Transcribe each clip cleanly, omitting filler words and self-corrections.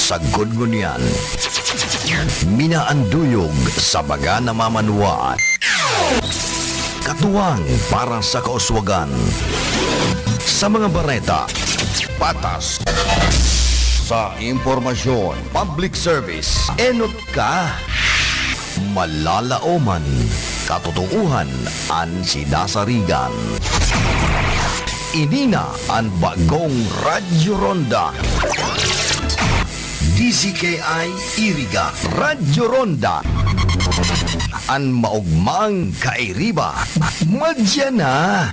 sa gudgunyan. Minaanduyog sa mga namamanwaan. Katuwang para sa kauswagan. Sa mga bareta, patas. Sa impormasyon, public service, enot ka. Malalaoman, katotohuan, an sinasarigan. Inina ang bagong Radyo Ronda. DZKI Iriga Radyo Ronda. Ang maugmang kairiba. Madya na.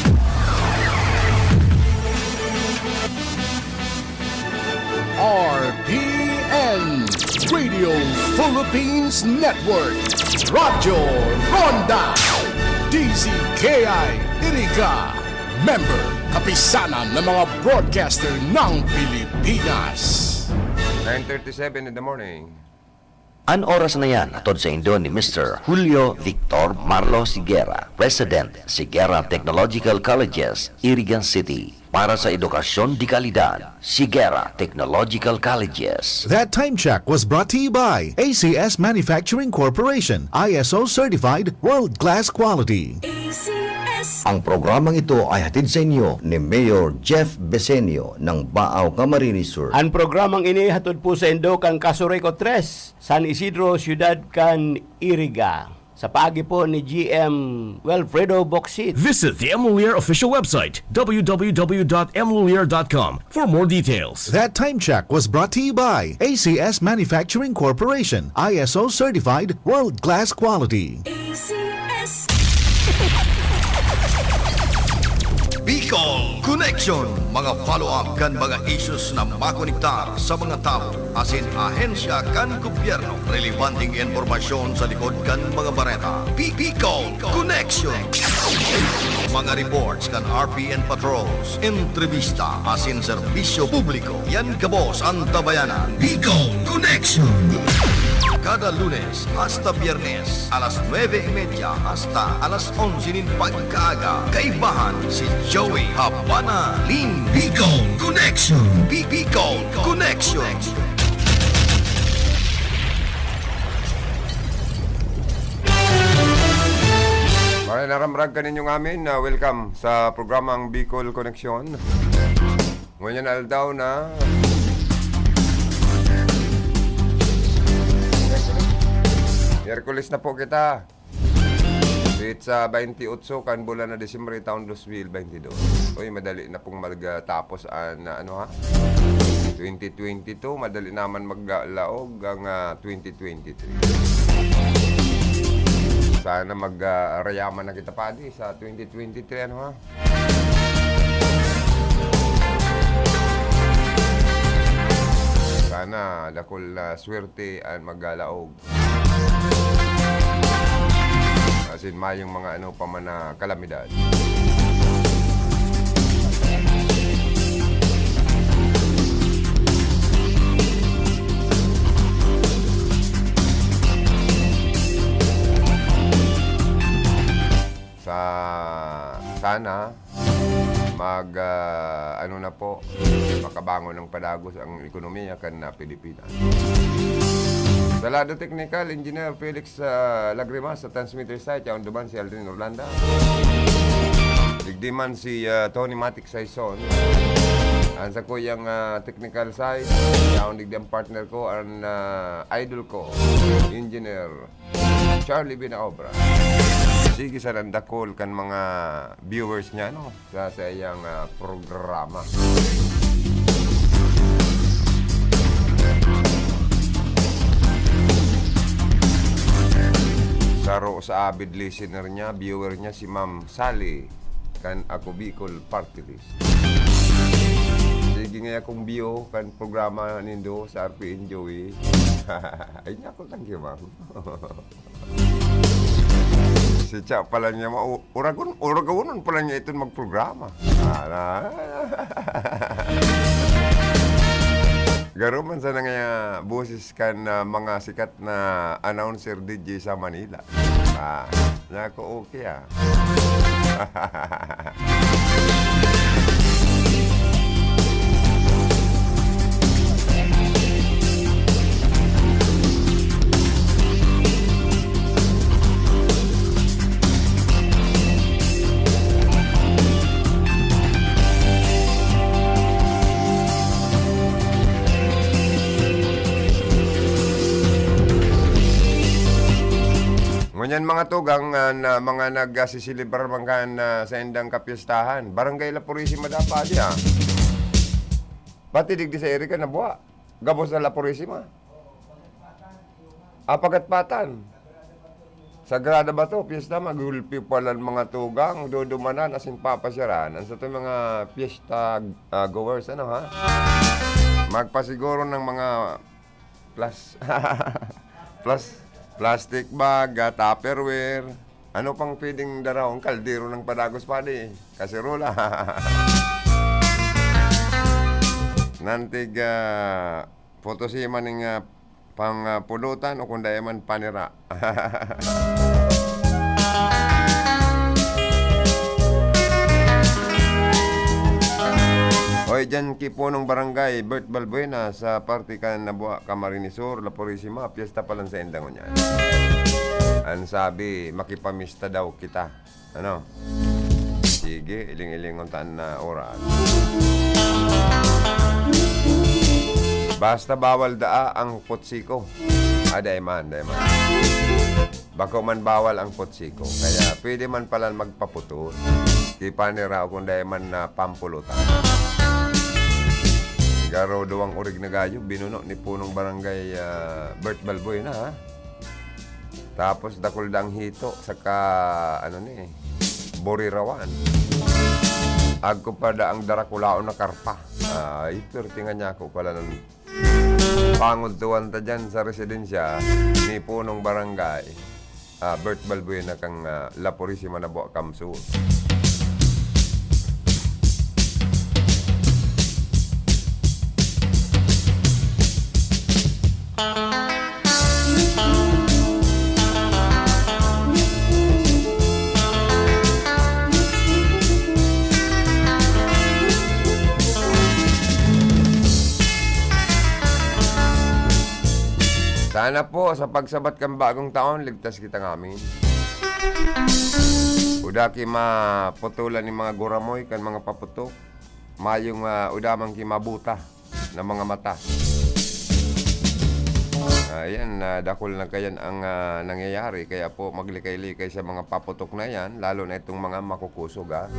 RPN Radio Philippines Network Radyo Ronda DZKI Iriga Member Kapisanan ng mga broadcaster ng Pilipinas. 9:37 in the morning. An oras na yan, atod sa Indo ni Mr. Julio Victor Marlo Siguera, President, Siguera Technological Colleges, Irigan City. Para sa edukasyon di kalidad, Siguera Technological Colleges. That time check was brought to you by ACS Manufacturing Corporation, ISO certified world-class quality. Ang programang ito ay hatid sa inyo ni Mayor Jeff Besenio ng Baaw, Camarines Sur. Ang programang ini hatod po sa Indo kang Casureco 3, San Isidro, Ciudad kan Iriga. Sa paagi po ni GM Wilfredo Boxit. Visit the Emlulier official website, www.emlulier.com, for more details. That time check was brought to you by ACS Manufacturing Corporation, ISO certified world-class quality. Bicol Connection, mga follow-up kan mga issues na makonektar sa mga tao, asin ahensya kan gobyerno, relevanteng informasyon sa likod kan mga bareta. Bicol Connection. Mga reports kan RPN patrols, entrevista, asin serbisyo publiko. Yan kabos ang tabayanan. Bicol Connection. Kada Lunes hasta Biyernes, alas 9:30 hasta alas 11 pagkaaga. Kaibahan si Joey Habana Lin. Bicol Connection. Bicol Connection. Okay, naramrag ka ninyong amin na welcome sa programang Bicol Connection. Ngayon aldaw na Miyerkules na po kita. Dito sa 28 kan bulan na Disyembre taon 2022. Uy, madali na pong magtapos ang 2022. Madali naman maglaog ang 2023. Sana mag-rayaman na kita pa sa 2023 Sana dakol swerte ang maggalaog. Asin mayong mga pamana kalamidad. Sana makabangon ng padagos ang ekonomiya kan na Pilipinas. Sa lado technical, Engineer Felix Lagrimas sa transmitter site, yaon duman si Aldrin Orlando. Digdiman si Tony Matic Saison. Ang sa ko yung technical side, yaon digdiman partner ko, ang idol ko, Engineer Charlie Binaobra. Sige sa nandakol kan mga viewers niya sa iyang programa. Saro sa avid listener niya, viewer niya si Ma'am Sally kan ako Bicol Party List. Sige nga akong view kan programa nindo sa RPN Joey. Ay niya ako thank you, ma'am. Si Cha pala niya uragunon pala niya ito magprograma. Garo man sa nga boses kan mga sikat na announcer DJ sa Manila. Niya ako okay Ngunyan mga tugang na mga nagsisilibrar mangkan sa endang kapistahan. Barangay La Purisima dapat ya. Pati digdi sa Erika na buwa. Gabos na La Purisima. Pagatpatan. Sagrada ba to? Piyesta magulpi pala mga tugang. Dudumanan asin papasyaran. Ang sa ito mga piyesta goers, ano ha? Magpasiguro ng mga plastic bag, tupperware. Ano pang pwedeng darawang kaldero ng padagos padi? Kaserola. Nantig fotosima ng pang pulutan o kung man panira. Hoy, dyan kipunong barangay, Bert Balbuena sa party ka na buwa Camarinesor, La Purisima, piyesta pa lang sa endang niya. Ang sabi, makipamista daw kita. Ano? Sige, iling-iling untaan na oras. Basta bawal daa ang potsiko. Daiman. Bako man bawal ang potsiko. Kaya pwede man pala magpaputol. Kipanira kung daiman na pampulutan. Garo doang urig na gayo, binuno ni punong barangay Bert Balbuena ha. Tapos dakol dang hito saka Borirawan. Agko pa da ang darakulaon na karpa. Ito tinga niya ako pala ng pangod tuwan ta dyan sa residensya ni punong barangay Bert Balbuena kang La Purisima na buwa Kamsul. Sana po sa pagsabat kang bagong taon, ligtas kita ngamin. Uda ki maputulan ni mga guramoy kan mga paputok. Mayong udamang ki mabuta na mga mata. Ayan, dakol na kayan ang nangyayari. Kaya po maglikay-likay sa mga paputok na yan, lalo na itong mga makukusog ha.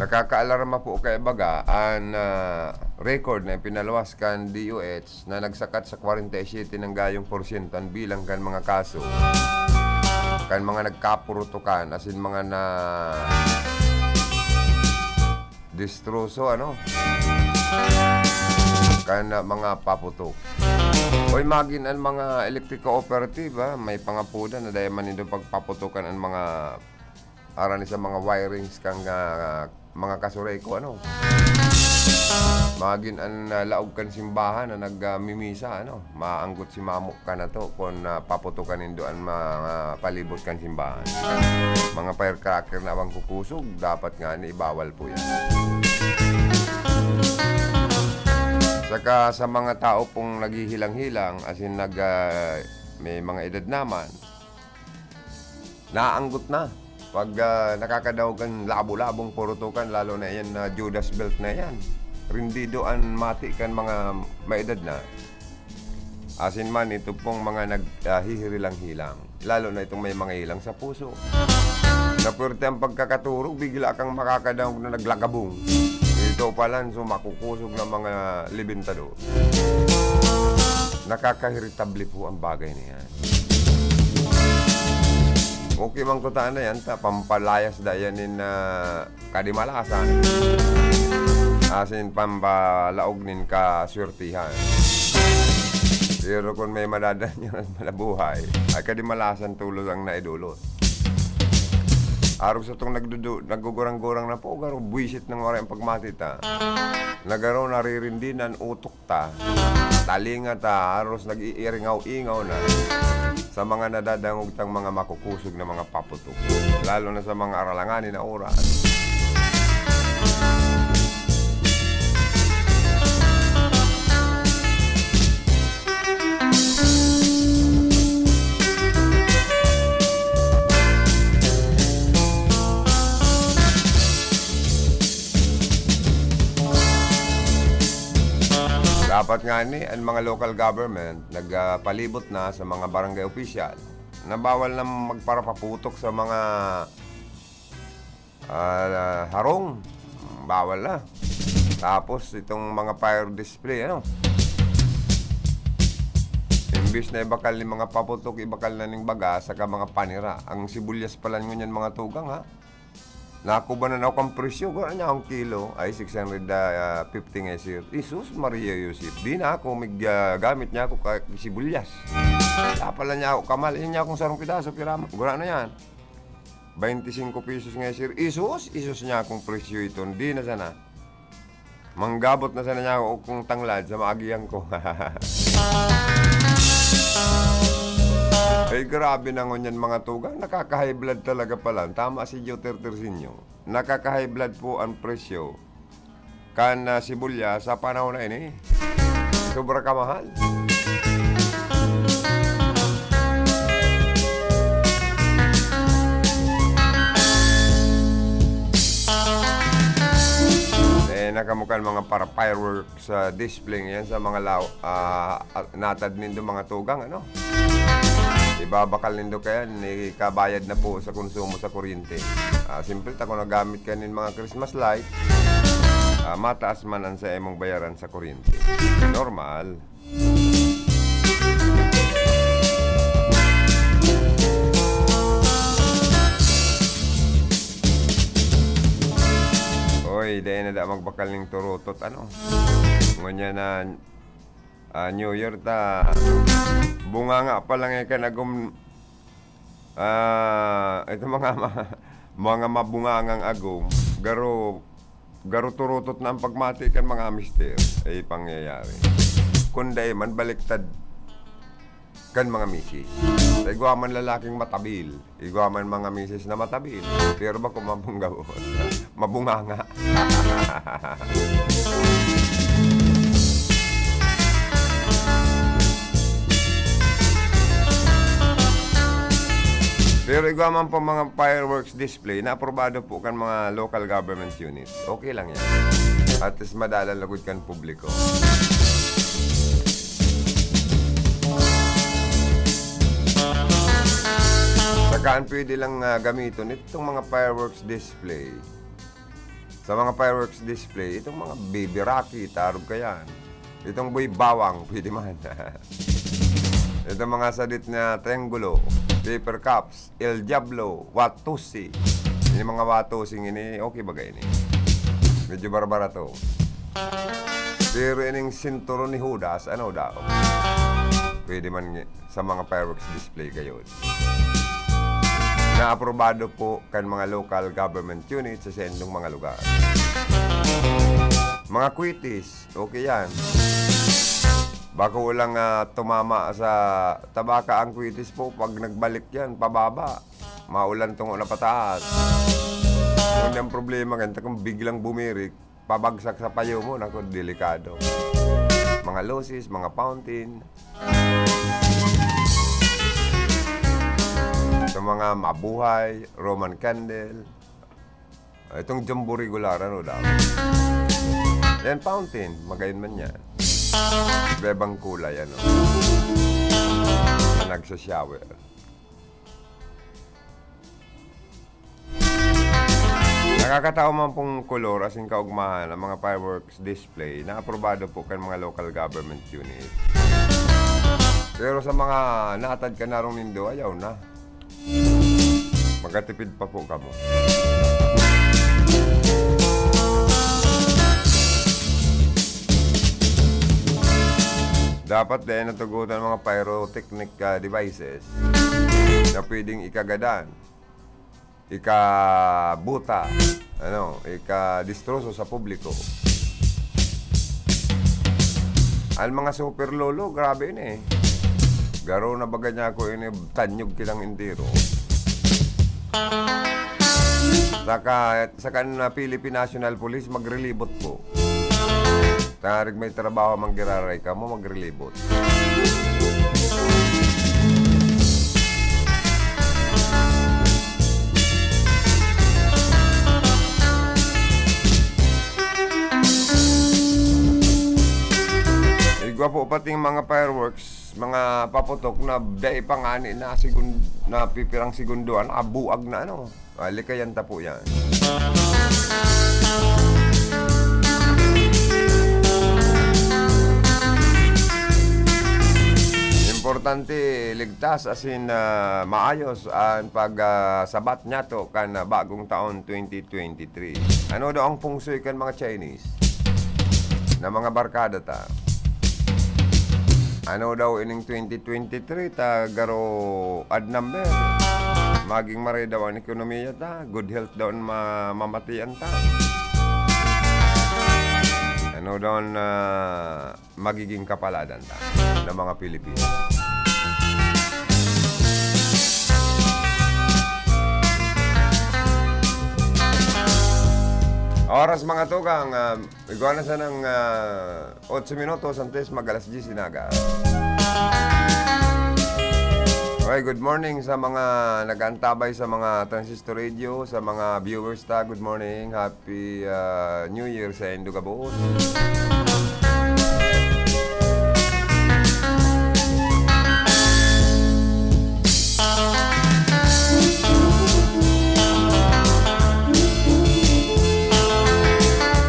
Nakakaalarma po kay baga ang record na pinalawas kan DOH na nagsakat sa 47 ng gayong porsyento bilang kan mga kaso kan mga nagkapurutukan asin mga na distroso kan mga paputok. Hoy magin ang mga electric cooperative may pangapudan na dahil man ito pagpaputukan ang mga arani sa mga wirings kang mga kasuray ko magin ang laog kan simbahan na nagmimisa maanggot si mamuk ka na to kung paputukan nindoan mga palibot kan simbahan. Mga firecracker na abang kukusog dapat nga ni ibawal po yan. Saka sa mga tao pong naghihilang-hilang asin may mga edad naman naanggot na pag nakakadawagan labo-labong purutukan, lalo na yan na Judas belt na yan. Rindidoan mati kan mga maedad na. Asin man ito pong mga naghihirilang-hilang. Lalo na itong may mga hilang sa puso. Napurte ang pagkakaturog, bigla kang makakadawag na naglagabong. Ito palan, so makukusog ng mga libintado. Nakakahiritable po ang bagay na yan. Okay mang kutaan na yan, pampalayas dayanin na kadimalasan. Asin pampalaog nin ka swertihan. Pero kung may madadan yun malabuhay, ay kadimalasan tulog ang naidulot. Araw sa itong nagugurang-gurang na po, garo buwisit ng oray ang pagmatita. Nagaro naririndinan utok ta, talinga ta, aros nag-iiringaw-ingaw na sa mga nadadangog tang mga makukusog na mga paputok. Lalo na sa mga aralanganin na oras. Dapat nga ni ang mga local government nagpalibot na sa mga barangay official na bawal na magparapaputok sa mga harong. Bawal na. Tapos itong mga fire display, imbis na ibakal ni mga paputok, ibakal na ning baga, saka mga panira. Ang sibulyas pala ngunyan mga tugang, ha? Nakuba na ako ang presyo. Gano'n niya akong kilo ay 650 nga sir. Isus, Maria Yusuf. Di na ako gamit niya ako sibulyas. Pala niya ako, kamalin niya akong sarong pidaso. Gano'n na yan. 25 pesos nga sir. Isus niya akong presyo ito. Di na sana. Manggabot na sana niya ako kung tanglad sa maagihan ko. Ay grabe na ngunyan mga tugang, nakaka-high blood talaga pala. Tama si Joe Tertersinyo. Nakaka-high blood po ang presyo kan sibuyas sa panahon na ini. Sobra kamahal. Nakamukan mga para fireworks display yan sa mga natad nindo mga tugang, ibabakal nindo kaya kabayad na po sa konsumo sa kuryente. Simple ta kung nagamit ka nin mga Christmas light, mataas man ang sa imong bayaran sa kuryente. Normal. Oy, dahil na magbakal ng turutot, Ngunyan na New Year ta. Bunga nga pa lang ka nagum ito mga mabungangang agum. Garo turutot na ang pagmati kan mga mister ay pangyayari. Kunday man baliktad kan mga misis. Igwa man lalaking matabil, igwa man mga misis na matabil. Pero ba kung mabunganga. Pero igwa man po mga fireworks display na aprobado po kan mga local government units. Okay lang yan. At is madalalagod kan publiko. Saan pwede lang gamiton itong mga fireworks display. Sa mga fireworks display, itong mga baby rocky, tarog ka yan. Itong boy bawang, pwede man. Itong mga sadit na triangulo, paper cups, El Diablo, Watusi. Yung mga Watusing ini, okay bagay ini. Medyo barbara to. Pero ining sinturon ni Judas, ano daw? Pwede man sa mga fireworks display gayon. Na-aprobado po kan mga local government units sa sendong mga lugar. Mga kwitis, okay yan. Baka walang tumama sa tabaka ang kwitis po, pag nagbalik yan, pababa. Maulan tungo na pataas. Kung yung problema, ganito kung biglang bumirik, pabagsak sa payo mo, naku, delikado. Mga loses, mga fountain. Sa mga mabuhay, Roman candle. Itong jumbo regular, ano daw? Yan, fountain. Magayon man yan. Bebang kulay, ano? Na nagsashower. Nakakatawa man pong kolor as in kaugmahan ng mga fireworks display na aprobado po kan mga local government unit. Pero sa mga natad ka narong nindo, ayaw na. Magkatipid pa po kamo. Dapat din natugutan mga pyrotechnic devices na pwedeng ikagadan, ikabuta, ikadistroso sa publiko. Ang mga super lolo, grabe yun eh. Garo na baga niya ako yun, tanyog kilang intiro. Saka na Philippine National Police, magrelibot po. Tarig may trabaho manggiraray ka mo, magrelibot. Igwa po pati mga fireworks, mga paputok na day pangani na na pipirang segunduan, buag na ano. Likayanta po yan. Importante ligtas as in maayos ang pagsabat niya to kan bagong taon 2023. Ano daw ang pungsoy kan mga Chinese na mga barkada ta? Ano daw ining 2023 ta garo ad number? Maging maray daw ang ekonomiya ta, good health daw ang mamatian ta. Ano daw magiging kapaladan ta ng mga Pilipino. Oras mga tugang, iguana sa ng 8 minutos antes mag-alas 10 sinaga. Okay, good morning sa mga nag-antabay sa mga transistor radio, sa mga viewers ta, good morning, happy New Year sa Indugabos.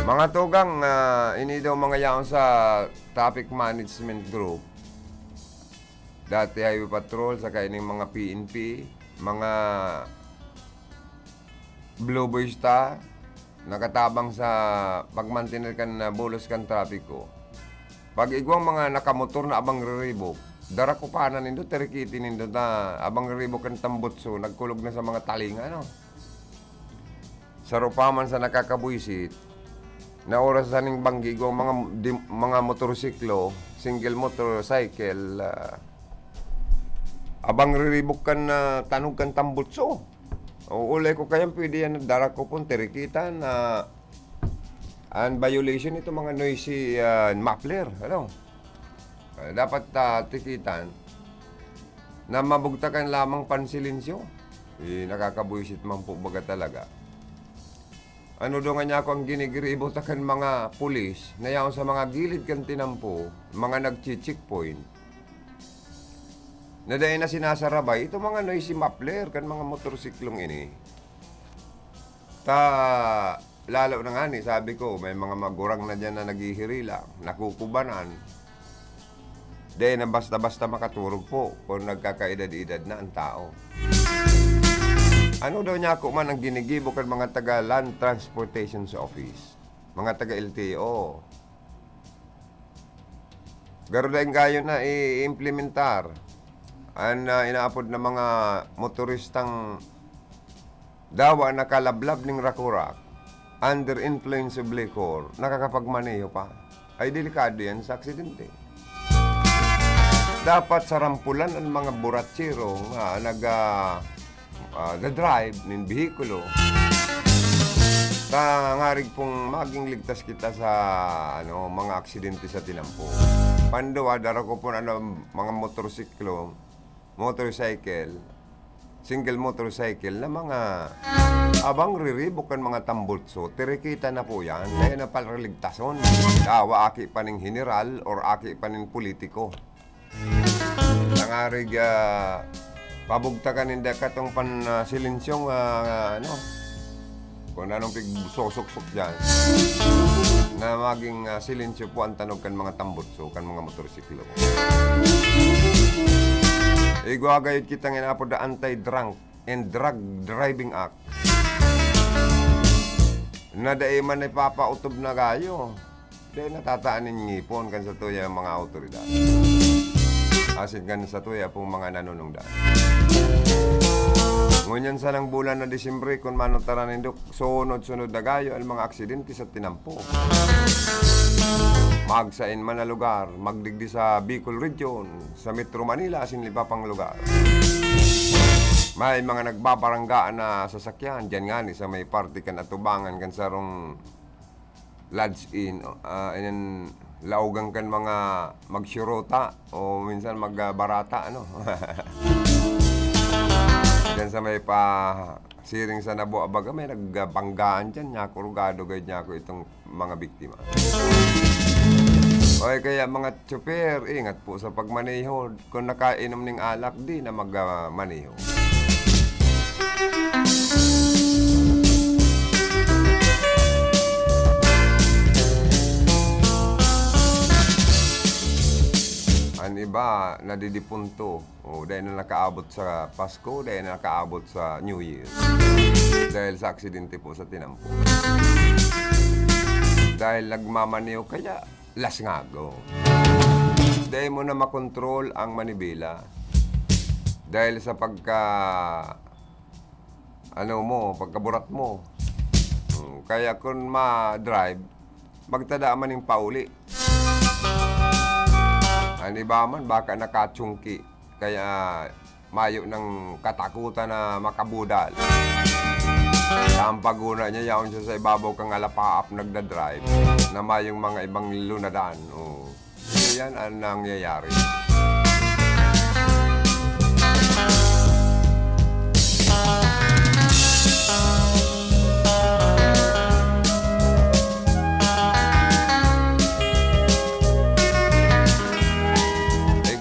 Mga tugang, ini daw mga yaon sa traffic management group. Dati highway patrol, saka ining mga PNP, mga Blue Boys ta, nakatabang sa pagmantinil kan bulos kan trapiko. Pag igwang mga nakamotor na abang riribok, dara ko pa na nindo, terikiti nindo na abang riribok kan tambutso, nagkulog na sa mga talinga, no? Sa rupaman sa nakakabuisit, na oras sa ning banggigo mga motorsiklo, single motorcycle, abang riribok kan tanog kan tambutso. O ulay ko kayang pwede yan dara ko pong terikita na an violation ito mga noisy muffler. Ano? Dapat tikitan na mabugtakan lamang pansilinsyo. Nakakabuisit man po baga talaga. Ano daw nga niya ako ang ginigiribo takan mga pulis na yaon sa mga gilid kan tinampo, mga nag-checkpoint. Na dahil na sinasarabay, ito mga noisy muffler kan mga motorsiklong ini. Lalo na nga ni, sabi ko, may mga magurang na dyan na naghihirila, nakukubanan. Dahil na basta-basta makaturog po kung nagkakaedad-edad na ang tao. Ano daw niya ako man ang ginigibo kan mga taga Land Transportation Office, mga taga LTO. Garo dahil gayon na i-implementar ang inaapod na mga motoristang dawa na kalablab ng rakurak under influence of liquor, nakakapagmaneho pa. Ay delikado yan sa aksidente. Dapat sarampulan ang mga buratsiro nga drive ng bihikulo. Ngarig pong maging ligtas kita sa mga aksidente sa tinampo. Pandawa, dara ko po mga motorcycle, single motorcycle na mga abang riribukan mga tambutso, tirikita na po yan. Kaya na palaligtason. Dawa aki pa ng general or aki pa ng politiko. Nangarig pabugtakan hindi katong pansilinsyong kung anong pigsosok-sok dyan na maging silinsyo po ang tanog kan mga tambutso, kan mga motorsiklo. Igwagayod kitang inapo the Anti-Drunk and Drug Driving Act na dahil man ipapautob na gayo dahil natataan ng ngipon kan sa tuya mga autoridad. Asin kan sa tuya pong mga nanunungdan. Ngunyan sa nang bulan na Disyembre kung manotaran nindok sunod-sunod na gayo ang mga aksidente sa tinampo. Magsain man na lugar, magdigdi sa Bicol Region, sa Metro Manila, asin liba pang lugar. May mga nagbabaranggaan na sasakyan, dyan nga ni sa may party kan atubangan kan sarong Lodge Inn, laugang kan mga magsyurota o minsan magbarata, ano. Diyan sa may siring sa Nabo Abaga, may nagbanggaan dyan, nyako rugado, gayad nyako itong mga biktima. Okay, kaya mga tsuper, ingat po sa pagmaneho. Kung nakainom ng alak, di na magmaneho. Ang iba, nadidipunto. Dahil na nakaabot sa Pasko, dahil na nakaabot sa New Year. Dahil sa aksidente po sa tinampo. Dahil nagmamaneho, kaya lasngago. Dahil mo na makontrol ang manibela. Dahil sa pagkaburat mo. Kaya kung ma-drive, magtada man yung pauli. Ang iba man, baka nakatsungki. Kaya mayo ng katakutan na makabudal. Ang paguna niya, yaon siya sa ibabaw kang alapaap nagdadrive na mayong mga ibang lunadan. Yan ang nangyayari.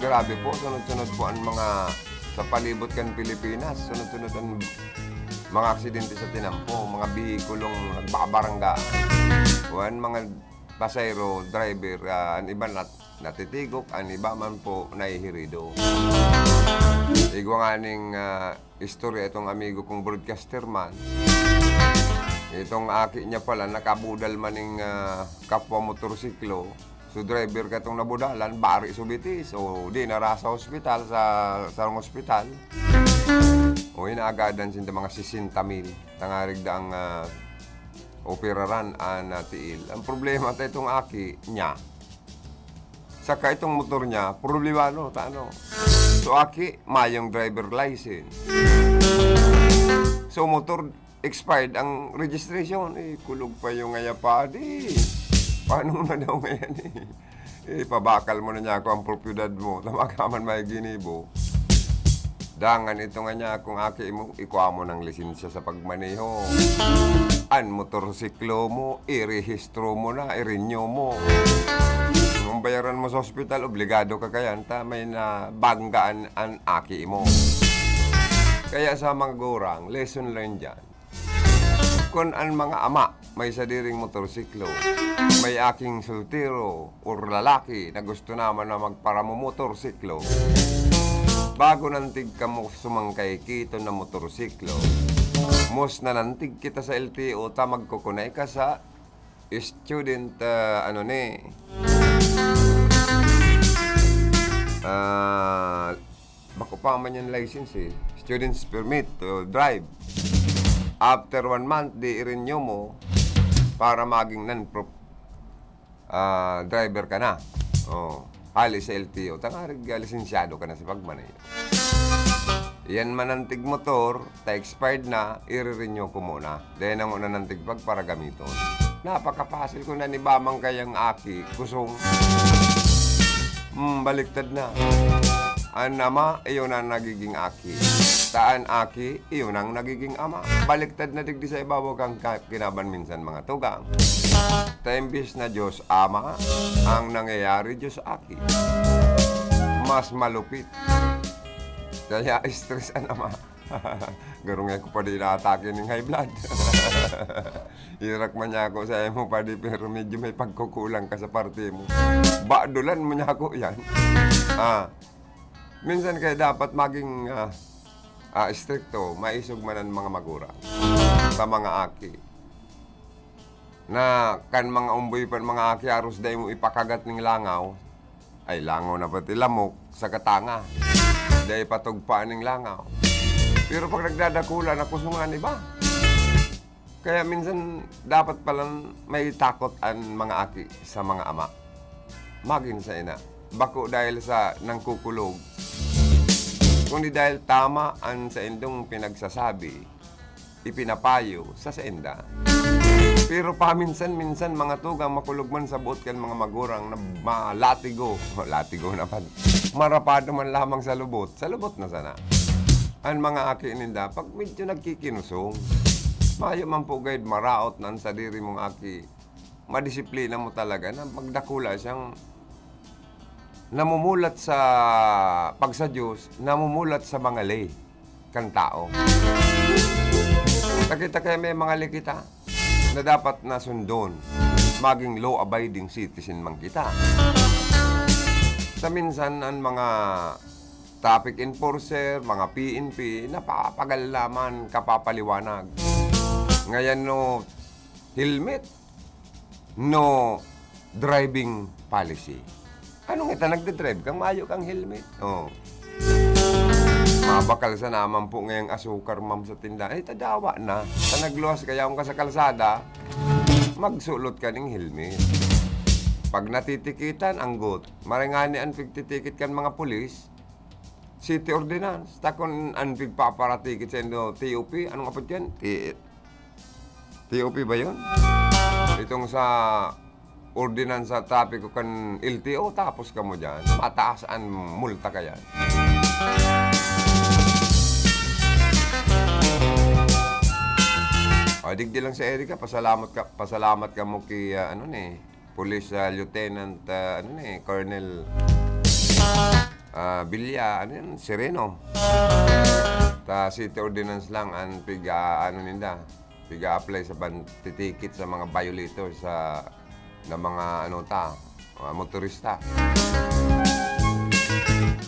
Grabe po, sunod-sunod po ang mga sa palibot kan Pilipinas, sunod-sunod ang mga aksidente sa tinampo, mga bihikulong nagbabarangga. Ang mga pasayro, driver, ang iba natitigok, ang iba man po nahihirido. Igwa nga ning istorya itong amigo kong broadcaster man. Itong aki niya pala, nakabudal man ng kapwa motorsiklo. So driver ka itong nabudalan, bari subitis. O di nara sa ospital, sa ospital. O inaagadan sinta mga 60,000. Tangarig da ang operaran na tiil. Ang problema ta itong aki niya. Saka itong motor niya, problemano, So aki, mayong driver license. So motor expired ang registration. Kulog pa yung ngayapadi. Paano na daw ngayon pabakal mo na niya ako ang propiedad mo. Tamakaman may ginibo. Dangan ito nga niya kung aki mo, ikuha mo ng lisensya sa pagmaneho. Ang motorsiklo mo, irehistro mo na, i-renew mo. Kung bayaran mo sa ospital, obligado ka kayan, may na banggaan ang aki mo. Kaya sa mga gurang, lesson learned dyan. Kung ang mga ama may sadiring motorsiklo, may aking sultiro o lalaki na gusto naman na magparamomotorsiklo, bago nantig ka mo sumangkay kito na motorsiklo, mos na nantig kita sa LTO, magkukunay ka sa student, bako pa man yung license student's permit to drive. After 1 month, i-renew mo para maging driver ka na. Halis sa LTO. Tangarig, lisensyado ka na sa pagmaneho. Yan manantig motor, expired na, i-renew ko muna. Dahil ang unanantig pag para gamiton. Napakapasil ko na ni Bamang kayang aki. Kusong, baliktad na. Ang ama, iyon ang nagiging aki. Taan aki, iyon ang nagiging ama. Baliktad na digdi sa ibabaw kang kinaban minsan mga tugang. Taimbis na Diyos ama, ang nangyayari Diyos aki. Mas malupit. Kaya stress ang ama. Garong ko pa di na-atake ng high blood. Irak man niya ako sa mo pa di, pero medyo may pagkukulang ka sa parte mo. Baadulan mo niya ako yan. Minsan kaya dapat maging stricto, maisog man ang mga magura sa mga aki. Na kan mga umboy pa mga aki, aros day mo ipakagat ng langaw, ay langaw na pati lamok sa katanga. Day patugpaan ng langaw. Pero pag nagdadakulan, nakusungan iba. Kaya minsan dapat palang may takot ang mga aki sa mga ama. Maging sa ina. Bako dahil sa nangkukulog. Kung di dahil tama ang sa indong pinagsasabi, ipinapayo sa senda. Pero paminsan-minsan mga tugang makulog man sa buot kan mga magurang na malatigo. Latigo na pa. Marapado man lamang sa lubot na sana. Ang mga aki ninda, pag medyo nagkikinusong, mayo man po guide maraot na ang sadiri mong aki, madisiplina mo talaga na magdakula siyang namumulat sa pag sa Diyos, namumulat sa mga lay kan tao. Nakita kayo may mga lay kita na dapat nasundon, maging law-abiding citizen man kita. Sa minsan, ang mga traffic enforcer, mga PNP, napapagal naman, kapapaliwanag. Ngayon, no helmet, no driving policy. Anong ita nagde-drive kang mayo kang helmet? Oh. Mabakal sa naman po ngayong asukar, ma'am, sa tindahan. Ay, tadawa na. Sa nagluwas kaya ka sa kalsada, magsulot ka ng helmet. Pag natitikitan, anggot. Marangani ang pigtitikit kan mga pulis, city ordinance. Takon ang pigpaparatikit sa ino, TOP. Anong apot yan? TOP ba yun? Itong sa ordinance sa traffic kan LTO, tapos ka mo dyan. Mataas ang multa ka yan. Digdi lang sa Erika, pasalamat ka mo kay Police Lieutenant Colonel Bilya, Sereno. Ta city ordinance lang ang piga-apply sa titikit sa mga violators sa mga motorista.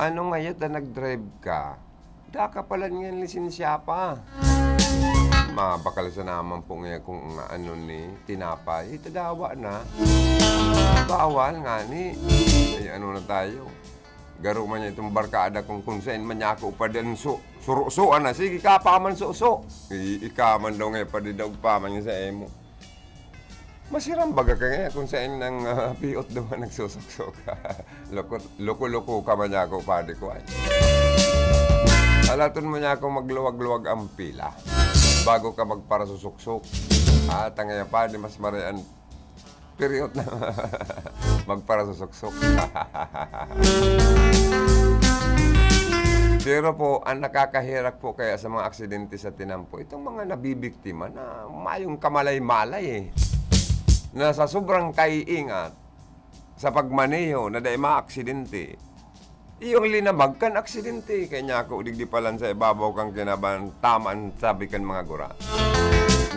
Ano ngayon na nag-drive ka? Da ka pala niyan lisensya pa. Mabakal sa naman po ngayon kung tinapay. Itadawa na. Bawal nga ni. Ay, na tayo. Garo man niya itong barkada kung saan man niya ako pa din suro-suan na. Sige, kapaman so-so. Ikaman daw ngayon pa din daw paman niya sa emo. Masirang baga ka ngayon kung saan ng piot daw nagsusok-sok. Loko-loko ka man niya ako pa di ko ay. Alaton mo niya ako magluwag-luwag ang pila bago ka magparasusuksok. At ang ngayon pa, di mas marian period na magparasusuksok. Pero po, ang nakakahirap po kaya sa mga aksidente sa tinampo, itong mga nabibiktima na mayong kamalay-malay na sa sobrang kaiingat sa pagmaneho na dahil maaksidente, iyong linamag kan aksidente. Kanya ako, digdi palan sa ibabaw kang kinaban, tamaan sabi kan mga gura.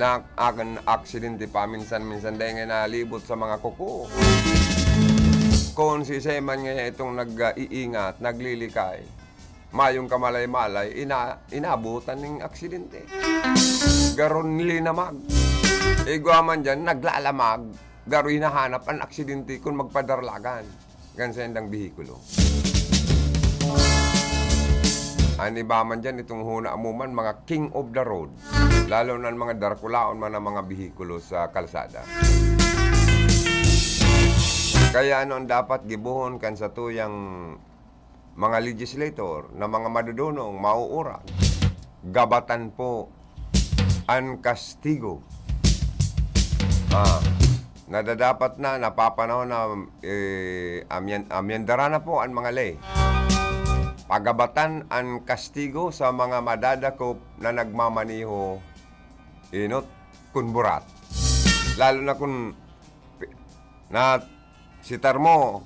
Na akan aksidente pa, minsan-minsan dahil nga nalibot sa mga kuko. Kung si Seman nga itong nag-iingat, naglilikay, mayong kamalay-malay, inabutan ng aksidente. Garon linamag. Iguaman dyan, naglalamag, garo hinahanap ang aksidente kung magpadarlagan. Gansa endang bihikulo. Ani ba man dyan, itong huna amuman, mga king of the road. Lalo na mga darkulaon man ang mga bihikulo sa kalsada. Kaya ang dapat gibuhon kan sa tuyang mga legislator na mga madudunong, mauura. Gabatan po ang kastigo. Nadadapat na, napapanahon na amyandara na po ang mga lay. Pagabatan ang kastigo sa mga madadakop na nagmamaniho kunburat. Lalo na kung sitar mo,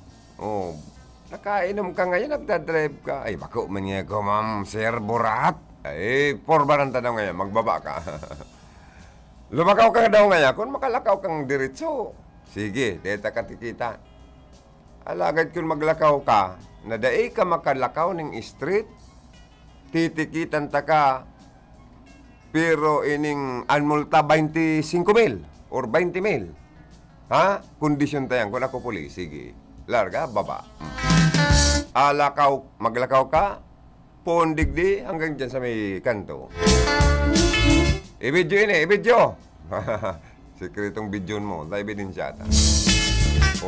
nakainom ka ngayon, nagdadrive ka. Ay, bako man nga ko, ma'am, sir, burat. Ay, porbaranta daw ngayon, magbaba ka. Lumakaw ka daw ngayon, kung makalakaw kang diretso. Sige, deta ka tikita. Alagad kung maglakaw ka, na daig ka makalakaw ng street, titikitan ta ka, pero ining anmulta 25,000 or 20,000. Ha? Kondisyon tayan, kung ako pulis, sige. Larga, baba. Maglakaw ka, pondigdi hanggang dyan sa may kanto. I-video ini, i-video. Sekretong video mo, na ebidensyata.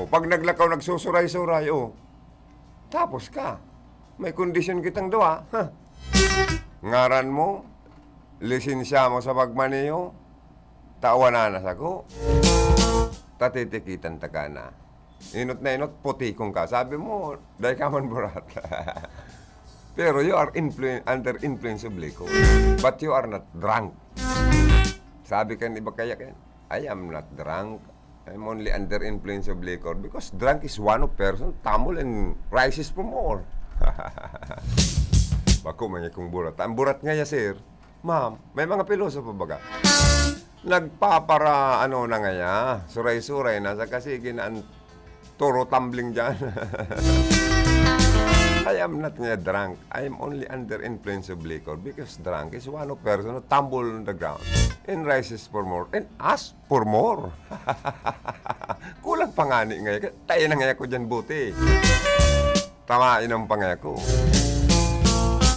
Pag naglakaw, nagsusuray-suray, tapos ka. May kondisyon kitang doa. Ngaran mo, lisensya mo sa pagmaneho, tawanan na ako. Tatitikitan ta ka na. Inot na inot, puti kong ka. Sabi mo, dahil ka man burat. Pero you are under influence of liquor. But you are not drunk. Sabi ka iba kaya I am not drunk. I'm only under influence of liquor because drunk is one of person, tumble and rises for more. Bako may kong burat. Ang burat nga ya, sir. Ma'am, may mga pilosopo baga. Nagpapara ano na nga ya, suray-suray na sa kasi ginaan toro tumbling dyan. I am not nga drunk. I am only under influence of liquor because drunk is one of person who tumble on the ground and rises for more and asks for more. Kulang pa nga ni ngayon. Tayo na ngayon ko dyan buti. Tamain ang pangaya ko.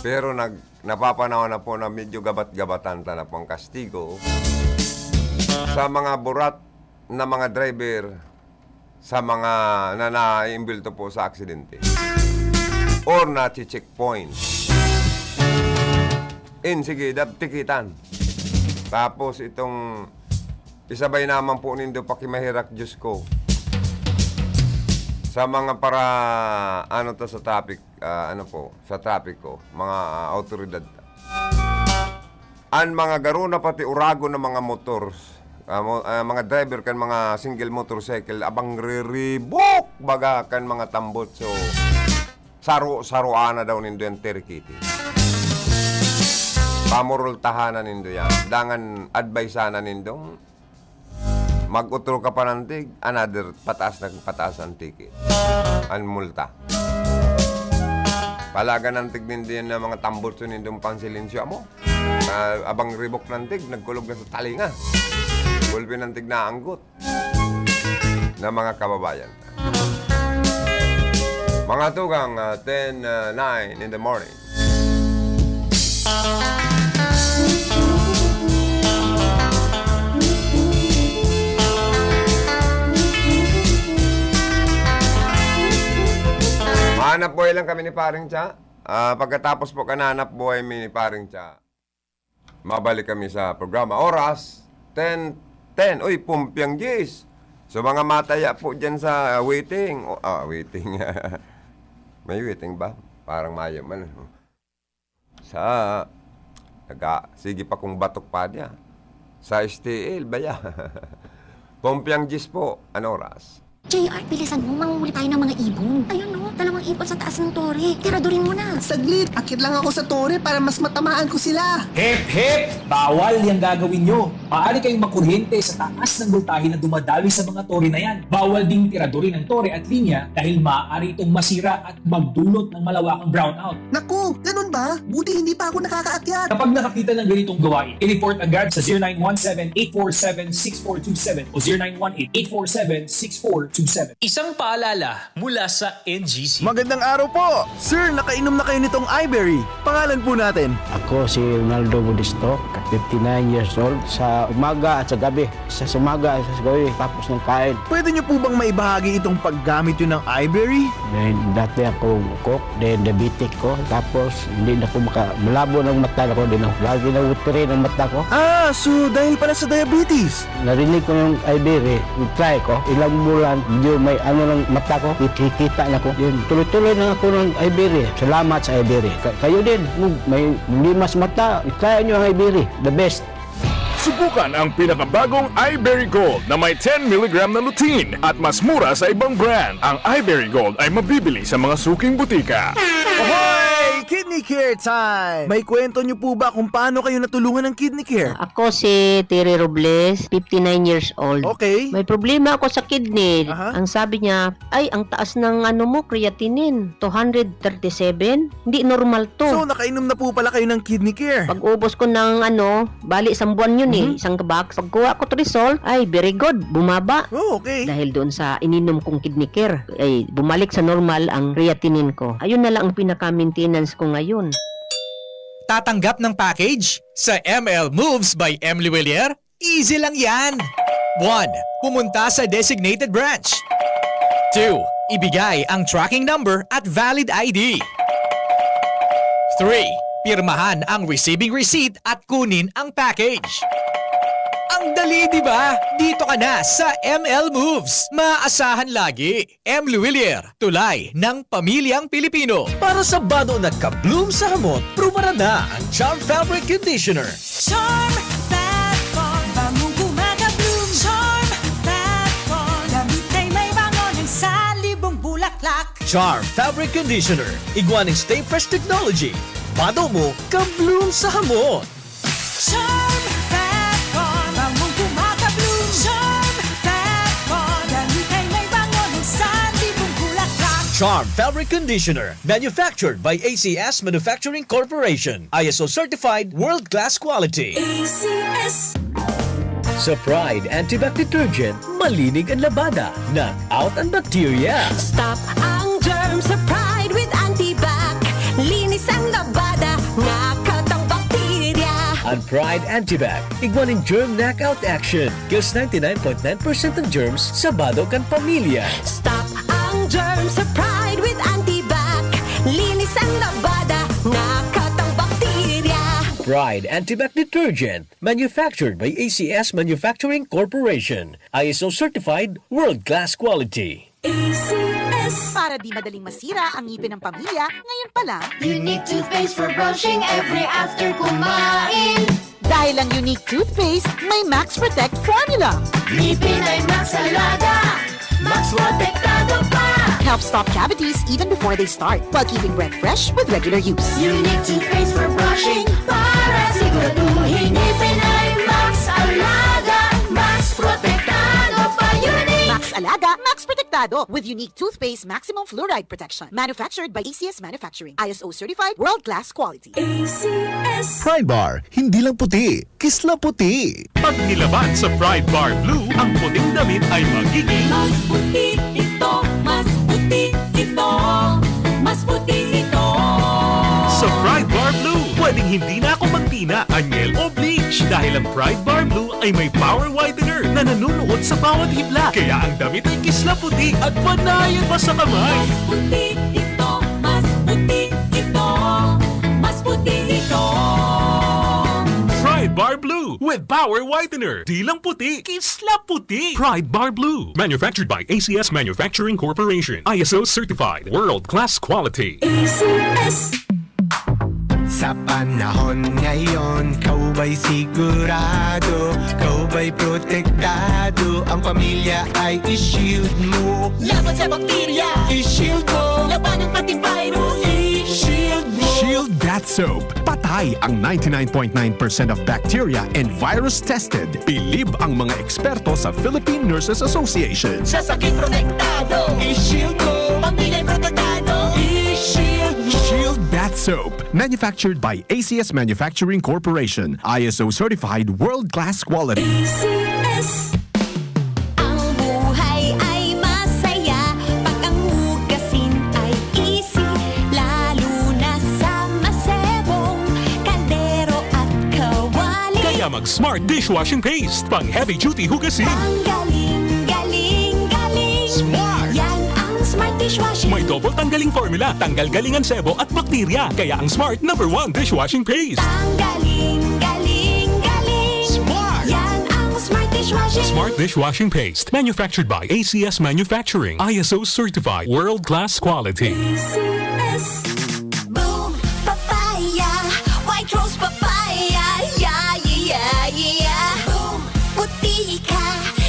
Pero napapanaw na po na medyo gabat-gabatan na po ang kastigo sa mga burat na mga driver sa mga na-imbulto po sa aksidente or na-checkpoint. Sige, tikitan. Tapos itong isabay naman po nindo pakimahirak Diyos ko sa mga para ano to sa traffic, sa traffic ko, mga autoridad. Ang mga garuna pati urago ng mga motors, mga driver kan mga single motorcycle abang riribok baga kan mga tambot so saruana daw nindo yung terikiti. Pamurol tahanan nindo yan. Dangan adviseana nindong mag-utro ka pa ng tig, another pataas ang ticket. Ang multa. Palaga ng tig nindo yan na mga tambot so nindong pansilinsyo mo. Abang ribok ng tig, nagkulog na sa talinga. Gulpi ng tig na anggot na mga kababayan. Mga tugang 10:09 in the morning. Hanap buhay lang kami ni Paring Cha. Pagkatapos po kananap buhay ni Paring Cha, mabalik kami sa programa. Oras 10:10. Uy, Pumpiang Jis. So mga mataya po dyan sa waiting. Waiting. May waiting ba? Parang mayo man. Sige pa kung batok pa niya. Sa STL, baya. Pumpiang Jis po. Ano oras? JR, bilisan mo, manguhuli tayo ng mga ibon. Ayun no, dalawang ibon sa taas ng tore. Tiradurin mo na. Saglit, akit lang ako sa tore para mas matamaan ko sila. Hep, hep! Bawal yung gagawin nyo. Maaari kayong makuryente sa taas ng voltahe na dumadaloy sa mga tore na yan. Bawal ding tiradurin ang tore at linya dahil maaari itong masira at magdulot ng malawakang brownout. Naku, ganun ba? Buti hindi pa ako nakakaakyat. Kapag nakakita ng ganitong gawain, i-report agad sa 0917-847-6427 o 0918-847-6427. Isang paalala mula sa NGC. Magandang araw po! Sir, nakainom na kayo nitong iBerry. Pangalan po natin? Ako si Ronaldo Budisto, 59 years old. Sa umaga at sa gabi. Sa umaga at sa gabi, tapos ng kain. Pwede niyo po bang maibahagi itong paggamit yun ng iBerry? Then, dati ako cook, then diabetic ko. Tapos, hindi na ako malabo ng mata ko. Din ako lagi na utiri ng mata ko. So dahil pala sa diabetes. Narinig ko yung iBerry, try ko. Ilang bulan, medyo may ano ng mata ko, kikita na ko. Yun, tuloy-tuloy na ako ng iBerry. Salamat sa iBerry. Kayo din, may limas mata, try nyo ang iBerry. The best. Subukan ang pinakabagong iBerry Gold na may 10 mg na lutein at mas mura sa ibang brand. Ang iBerry Gold ay mabibili sa mga suking butika. Ahoy! Kidney Care time! May kwento niyo po ba kung paano kayo natulungan ng Kidney Care? Ako si Terry Robles, 59 years old. Okay. May problema ako sa kidney. Aha. Ang sabi niya, ay, ang taas ng creatinine, 237. Hindi normal to. So nakainom na po pala kayo ng Kidney Care. Pag ubos ko ng bali isang buwan yun isang box. Pagkuha ko Trisol, ay, very good, bumaba. Oh, okay. Dahil doon sa ininom kong Kidney Care, ay bumalik sa normal ang creatinine ko. Ayun na lang ang pinaka-maintenance ko ngayon. Tatanggap ng package sa ML Moves by Emily Willier? Easy lang yan! 1. Pumunta sa designated branch. 2. Ibigay ang tracking number at valid ID. 3. Pirmahan ang receiving receipt at kunin ang package. Ang dali, di ba? Dito ka na sa ML Moves. Maaasahan lagi. Emily Willier, tulay ng pamilyang Pilipino. Para sa bado na ka-bloom sa hamot, prumara na ang Charm Fabric Conditioner. Charm Fat Farm, bagong gumagabloom. Charm Fat Farm. Charm Fabric Conditioner. Iguaning Stay Fresh Technology. Bado mo, ka-bloom sa hamon. Charm Fat-Con, bangong kumaka-bloom. Charm Fat-Con, damit ay may bango ng sandibong bulaklak. Charm Fabric Conditioner. Manufactured by ACS Manufacturing Corporation. ISO certified world-class quality. ACS. Sa Pride Antibac Detergent, malinig ang labada. Knock out ang bacteria. Stop ang germs sa Pride with Antibac. Linis ang labada, knockout ang bakterya. Ang Pride Antibac, iguaning germ knockout action. Kills 99.9% ng germs sa bado kan pamilya. Stop ang germs sa Pride with Antibac. Linis ang labada, knockout ang bakterya. Pride Antibac Detergent, manufactured by ACS Manufacturing Corporation. ISO certified world-class quality. ACS. Para di madaling masira ang ngipin ng pamilya, ngayon pa lang, Unique toothpaste for brushing every after kumain. dahil ang unique toothpaste, may Max Protect formula. Ngipin ay Max Alaga, Max Protektado pa. Helps stop cavities even before they start, while keeping breath fresh with regular use. Unique toothpaste for brushing para siguraduhin ngipin ay Max Alaga, Max Protektado pa. Unique Max Alaga, Max Protectado with unique toothpaste maximum fluoride protection. Manufactured by ACS Manufacturing. ISO certified world-class quality. ACS. Pride Bar, hindi lang puti, kisla puti. Pag nilaban sa Pride Bar Blue, ang puting damit ay magiging Mas puti ito, mas puti ito, mas puti ito. sa Pride Bar Blue. Pwedeng hindi na ako magtina, anyel o bleach dahil ang Pride Bar Blue ay may power whitener na nanunuot sa bawat hibla. Kaya ang damit ay kisla puti at panayan pa sa kamay. Mas puti ito, mas puti ito, mas puti ito. Pride Bar Blue with power whitener. Di lang puti, kisla puti. Pride Bar Blue. Manufactured by ACS Manufacturing Corporation. ISO certified. World-class quality. ACS. Sa panahon ngayon, kau ba'y sigurado? Kau ba'y protektado? Ang pamilya ay i-shield mo. Laban sa bakterya, I-shield mo. laban ng pati virus, I-shield mo. Shield That Soap. Patay ang 99.9% of bacteria and virus tested. Bilib ang mga eksperto sa Philippine Nurses Association. sa sakit protektado, I-shield mo. pamilya'y protektado. I-shield mo. Shield That Soap. Manufactured by ACS Manufacturing Corporation. ISO certified world-class quality. ACS. Ang buhay ay masaya pag ang hugasin ay easy, lalo na sa masebong kaldero at kawali. Kaya mag-Smart Dishwashing Paste. Pang heavy-duty hugasin. Ang galing, galing, galing. Smart! Yan ang Smart Dishwashing. May double tanggaling formula. Tanggal galingan sebo at bakterya. Kaya ang Smart #1 Dishwashing Paste. Ang galing, galing, galing. Smart! Yan ang Smart Dishwashing. Smart Dishwashing Paste. Manufactured by ACS Manufacturing. ISO certified. World-class quality. ACS. Boom, papaya, white rose papaya, yeah, yeah, yeah. Boom, puti ka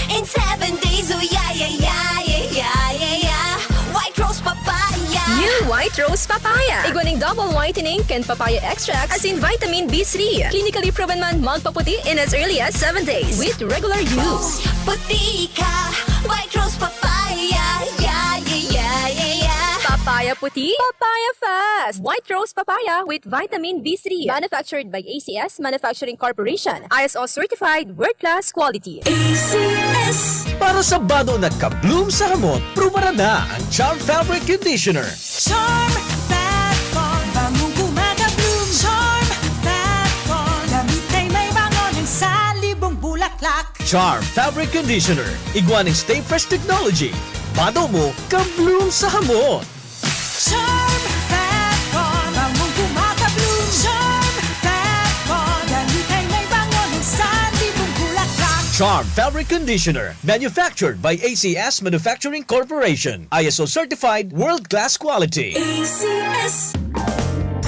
in 7 days, oh yeah, yeah, yeah, yeah, yeah, yeah. White rose papaya. New White Rose Papaya. Iguaning double whitening and papaya extract as in vitamin B3. Clinically proven man magpaputi in as early as 7 days with regular use. Puti ka, white rose papaya, yeah, yeah, yeah, yeah, yeah. Papaya puti, papaya fast. White Rose Papaya with vitamin B3. Manufactured by ACS Manufacturing Corporation. ISO certified world-class quality. ACS. Para sa bado na ka-bloom sa hamon, prumara na ang Charm Fabric Conditioner. Charm Fat-Con, bangong kumaka-bloom. Charm Fat-Con, damit ay may bango ng salibong bulaklak. Charm Fabric Conditioner. Iguaning Stay Fresh Technology. Bado mo, ka-bloom sa hamon. Charm Fat-Con, bangong kumaka-bloom. Charm Fat-Con, damit ay may bango ng salibong bulaklak. Charm Fabric Conditioner. Manufactured by ACS Manufacturing Corporation. ISO certified world-class quality. ACS.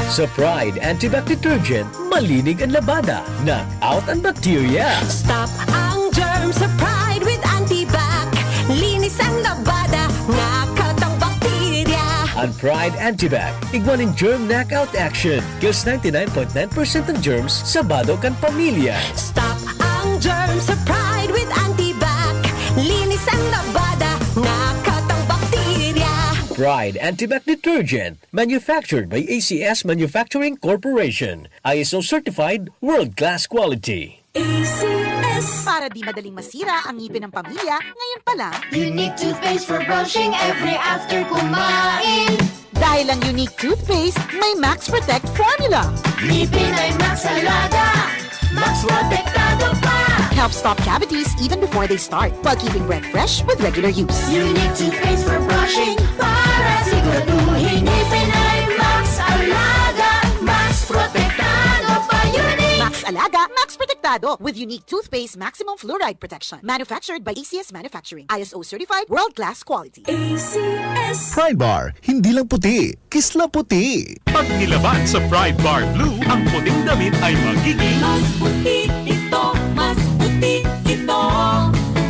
Sa Pride Antibac Detergent, malinig ang labada. Knock out ang bacteria. Stop ang germs sa Pride with Antibac. Linis ang labada, knockout ang bakterya. Pride Antibac. Iguanin germ knockout action. Kills 99.9% ng germs sa bado kan pamilya. Stop ang germs sa Pride with Antibac. Linis ang labada, nakatang bakterya. Pride Antibac Detergent. Manufactured by ACS Manufacturing Corporation. ISO certified world-class quality. ACS. Para di madaling masira ang ngipin ng pamilya, ngayon pa lang. Unique toothpaste for brushing every after kumain. Dahil ang unique toothpaste, may Max Protect formula. Ngipin ay Max Alaga, Max Protektado pa. Helps stop cavities even before they start, while keeping breath fresh with regular use. Unique toothpaste for brushing para siguraduhin ngipin ay Max Alaga, Max Protektado pa. Unique Max Alaga, Max Protektado with unique toothpaste maximum fluoride protection. Manufactured by ACS Manufacturing. ISO certified world-class quality. ACS. Pride Bar, hindi lang puti, kisla puti. Pag nilaban sa Pride Bar Blue, ang puting damit ay magiging Mas puti ito, mas puti ito,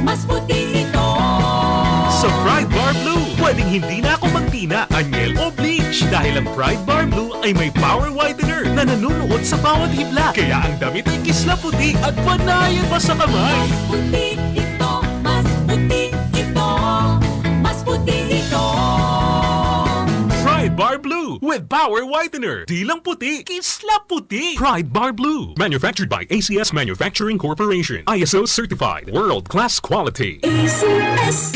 mas puti ito. sa Pride Bar Blue. Pwedeng hindi na ako magtina, anyel o bleach dahil ang Pride Bar Blue ay may power whitener na nanunuot sa bawat hibla. Kaya ang damit ay kisla puti at panayan pa sa kamay. Mas puti ito, mas puti ito, mas puti ito. Pride Bar Blue with power whitener. Di lang puti, kisla puti. Pride Bar Blue. Manufactured by ACS Manufacturing Corporation. ISO certified. World-class quality. ACS.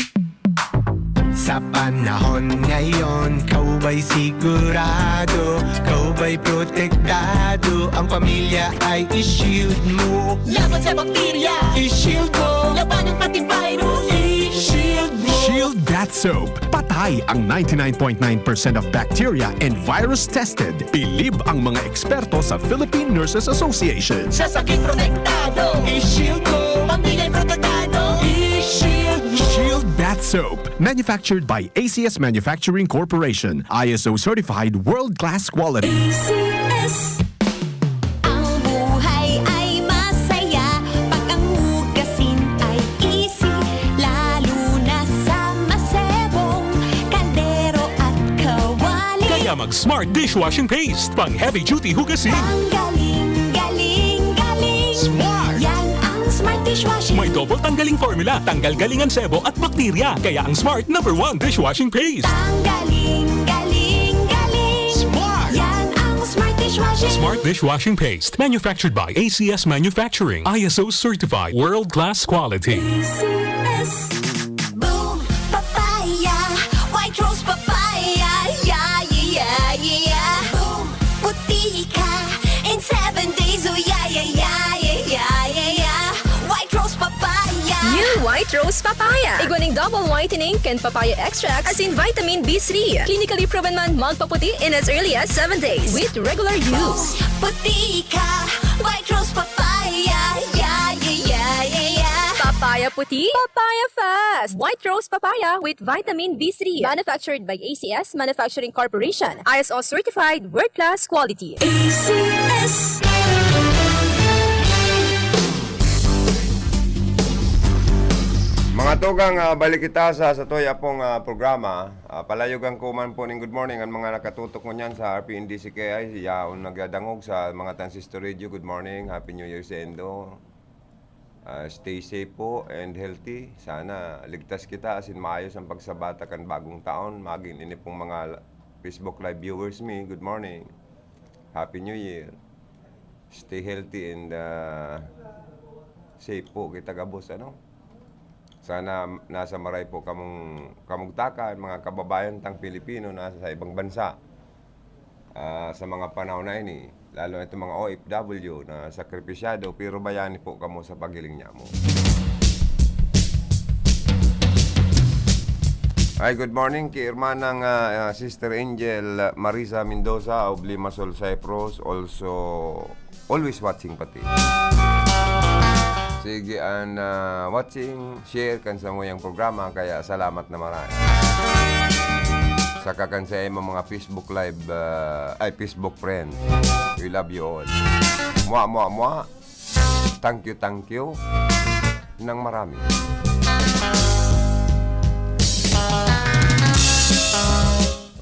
Sa panahon ngayon, kau ba'y sigurado? Kau ba'y protektado? Ang pamilya ay i-shield mo. Laban sa bakterya, I-shield mo. laban ng pati virus, I-shield mo. Shield Bath Soap. Patay ang 99.9% of bacteria and virus tested. Bilib ang mga eksperto sa Philippine Nurses Association. sa sakit protektado, I-shield mo. pamilya'y protektado. I-shield mo. Shield Bath Soap. Manufactured by ACS Manufacturing Corporation. ISO certified world-class quality. ACS. Ang buhay ay masaya pag ang hugasin ay easy, lalo na sa masebong kaldero at kawali. Kaya mag-smart dishwashing paste. Pang heavy-duty hugasin. Ang galing, galing, galing. Smart! Yan ang smart dishwashing. May double tanggaling formula. Tanggal galingan sebo at bakterya. Kaya ang Smart #1 dishwashing paste. Ang galing, galing, galing. Smart! Yan ang smart dishwashing. Smart dishwashing paste. Manufactured by ACS Manufacturing. ISO certified. World-class quality. ACS. Boom, papaya, white rose papaya, yeah, yeah, yeah. Boom, puti ka in 7 days, oh yeah, yeah, yeah, yeah, yeah, yeah. White rose papaya. New White Rose Papaya. Iguaning double whitening and papaya extract as in vitamin B3. Clinically proven man magpaputi in as early as 7 days with regular use. Puti ka, white rose papaya, yeah, yeah, yeah, yeah, yeah. Papaya puti, papaya fast. White Rose Papaya with vitamin B3. Manufactured by ACS Manufacturing Corporation. ISO certified world-class quality. ACS. Mga tugang, balik kita sa toya pong programa. Palayogan ko man po ng good morning ang mga nakatutok mo niyan sa RPNDCKI. Yaon nagdadangog sa mga transistor radio. Good morning, Happy New Year sa Endo. Stay safe po and healthy. Sana ligtas kita asin maayos ang pagsabata kan bagong taon. Maging ini pong mga Facebook Live viewers me. Good morning. Happy New Year. Stay healthy and safe po kita gabos, ano? Sana nasa maray po kamugtakan, mga kababayan tang Pilipino nasa sa ibang bansa sa mga panahon na ini. Lalo itong mga OFW na sakripisyado, pero bayani po kamo sa pagiling niya mo. Ay, good morning kay Irmanang Sister Angel Marisa Mendoza of Limassol, Cyprus. Also, always watching pati. Sige, and watching, share kan sa mo yung programa, kaya salamat na marami. Saka kan sa mga Facebook Live, Facebook friends. We love you all. Mua. Thank you. Nang marami.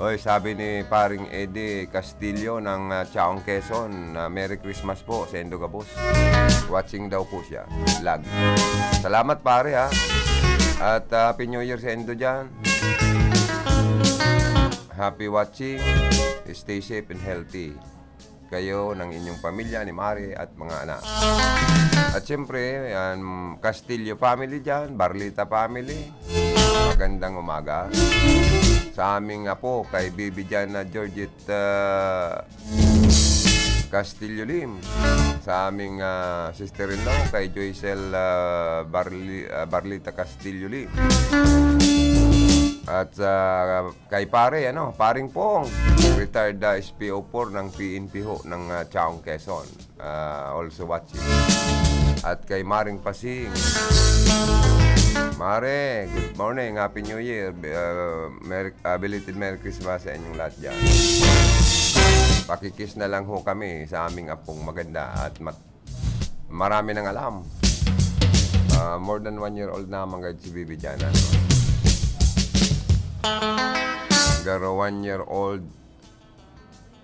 Oy, sabi ni paring Eddie Castillo ng Chaong Quezon, Merry Christmas po sa Endo Gabos. Watching daw po siya. Lag. Salamat pare ha. At Happy New Year sa Endo dyan. Happy watching. Stay safe and healthy. Kayo ng inyong pamilya, ni Mari at mga anak. At siyempre, Castillo family dyan, Barlita family. Magandang umaga. Sa aming apo, kay Bibi dyan na Georgette Castillo Lim. Sa aming sister-in-law, kay Joycel Barlita Castillo Lim. At kay paring Pong, retired SPO4 ng PNP ho ng Chaong Quezon. Also watching. At kay Maring Pasing. Mare, good morning, Happy New Year. Belated Merry Christmas sa inyong lahat dyan. Pakikis na lang ho kami sa aming apong maganda at marami nang alam. More than 1 year old na mga si Bibi dyan. Garo 1 year old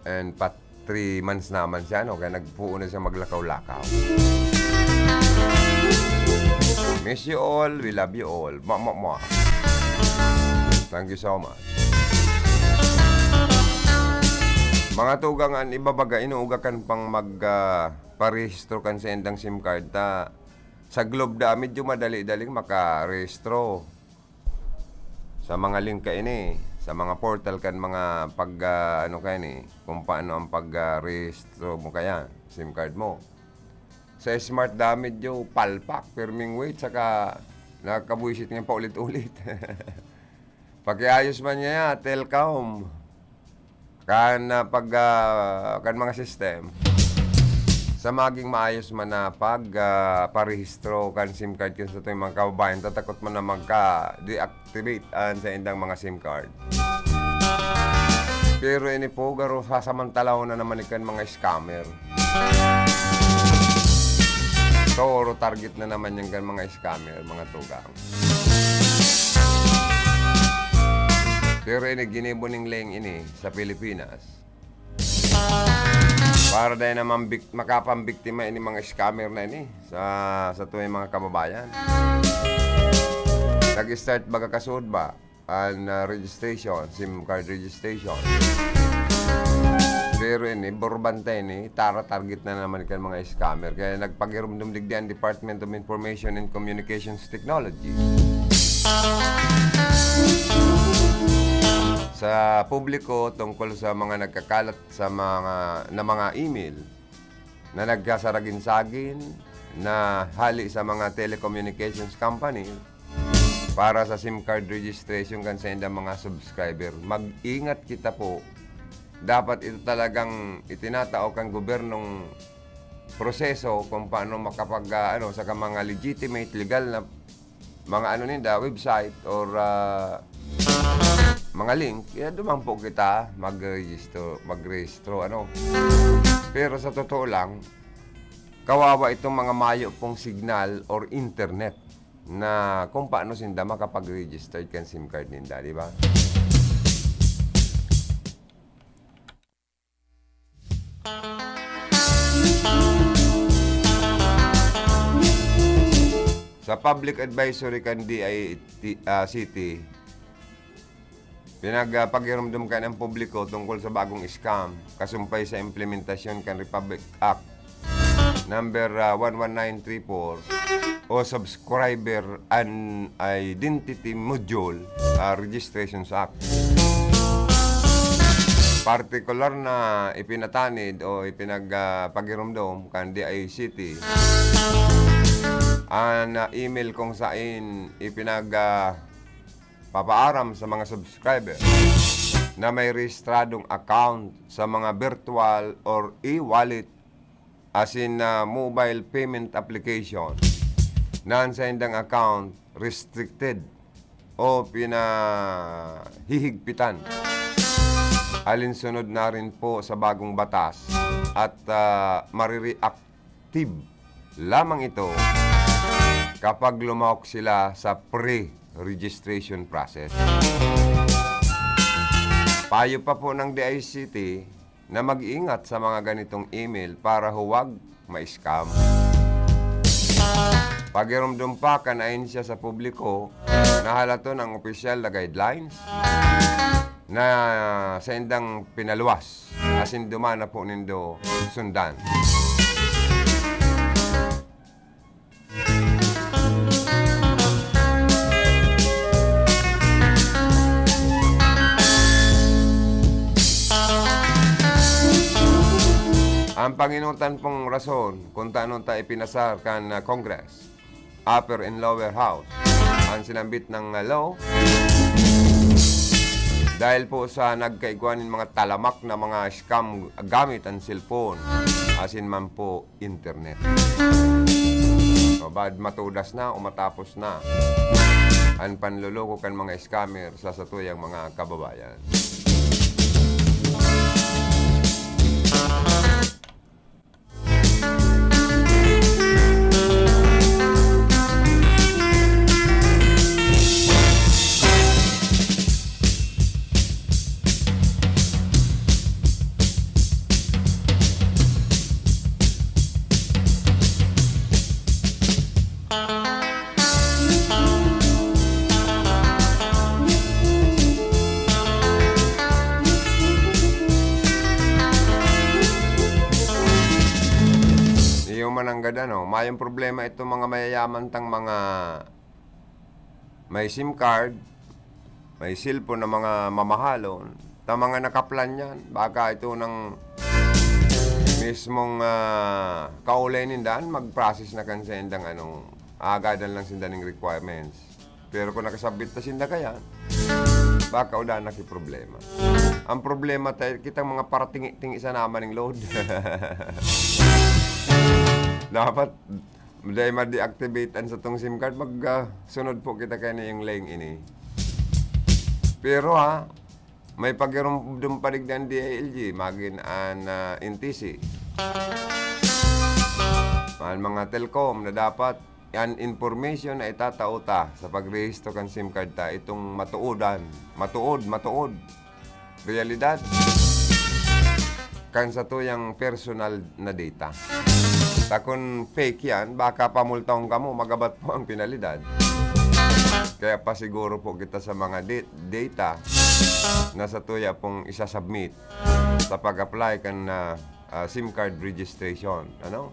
and 3 months naman siya, no? Kaya nagpuo na siya maglakaw-lakaw. Miss you all, we love you all. Thank you so much. Mga tugangan, ibabaga, inuugakan pang parehistro kan sa endang SIM card sa Globe da, medyo madali-daling makarehistro. Sa mga link ka ini, sa mga portal kan mga kung paano ang pag-rehistro mo kaya, SIM card mo. Sa smart da, medyo palpak, firming wait, saka nakakabuisit niya pa ulit-ulit. Pagkiayos man niya, Telcom, kan mga system, sa maging maayos man na parehistro kan SIM card kan sa ito yung mga kababayan, tatakot mo na magka-deactivate sa indang mga SIM card. Pero ini po, garo sasamantalaw na naman ikan mga scammer. Toro target na naman yung mga scammer, mga tugang. Pero ini ginibuning leng ini sa Pilipinas. Para dahil naman makapambiktima ini mga scammer na ini sa tuwing mga kababayan. Nag-start baga kasud ba ang registration, SIM card registration. Pero ini, borbantay ni, target na naman kan mga scammer. Kaya nagpagirumdum digdi ang Department of Information and Communications Technology sa publiko tungkol sa mga nagkakalat sa mga email na nagkasaragin-sagin na hali sa mga telecommunications company para sa SIM card registration kan sa indang mga subscriber. Mag-ingat kita po. Dapat ito talagang itinatao kang gobernong proseso kung paano sa mga legitimate, legal na mga website or mga link. Kaya dumang po kita mag-rehistro. Pero sa totoo lang, kawawa itong mga mayo pong signal or internet na kung paano sinda makapag-register kan SIM card ninda, di ba? Sa public advisory kan DICT, pinagpaghiramdam kan ng publiko tungkol sa bagong scam kasumpay sa implementasyon kan Republic Act number 11934 o Subscriber and Identity Module Registrations Act. Partikular na ipinatanid o ipinagpaghiramdam kan DICT ang email kung saan papaaram sa mga subscriber na may rehistradong account sa mga virtual or e-wallet as in mobile payment application na sa indang account restricted o pinahihigpitan. Alinsunod na rin po sa bagong batas at marireactive lamang ito kapag lumahok sila sa pre-registration process. Payo pa po ng DICT na mag-ingat sa mga ganitong email para huwag ma-scam. Pagiramdam pa kan ayon siya sa publiko na halato ng opisyal na guidelines na sa indang pinaluwas asin dumana po nindo sundan. Ang panginutan pong rason kung taano tayo ipinasar kan Congress, Upper and Lower House, ang sinambit ng law dahil po sa nagkaigwanin mga talamak na mga scam gamit ang cellphone, asin man po internet. So, bad matudas na o matapos na ang panluloko kan mga scammer sa satuyang mga kababayan. Mayong problema ito mga mayayaman tang mga may SIM card, may cellphone na mga mamahalon, ta mga nakaplan yan, baka ito ng mismong kaulay nindaan, mag-process na kan sa indang agadan lang sindaning requirements. Pero kung nakasabit na sinda kaya, baka ulan na problema. Ang problema tayo, kitang mga paratingi-tingi sa naman ng load. Dapat dahil ma-deactivate sa tong SIM card, sunod po kita kayo na yung lane ini. Pero may pag-irumdum palig ng DILG, magin an NTC. Ang mga telcom na dapat yan information na itatauta sa pag-rehisto kan SIM card ta, itong matuod, realidad kan sa tuyang personal na data. Kung fake yan, baka pamultahong ka mo, magabat po ang penalidad. Kaya pa siguro po kita sa mga data na sa tuya pong isasubmit sa pag-apply kan SIM card registration. Ano?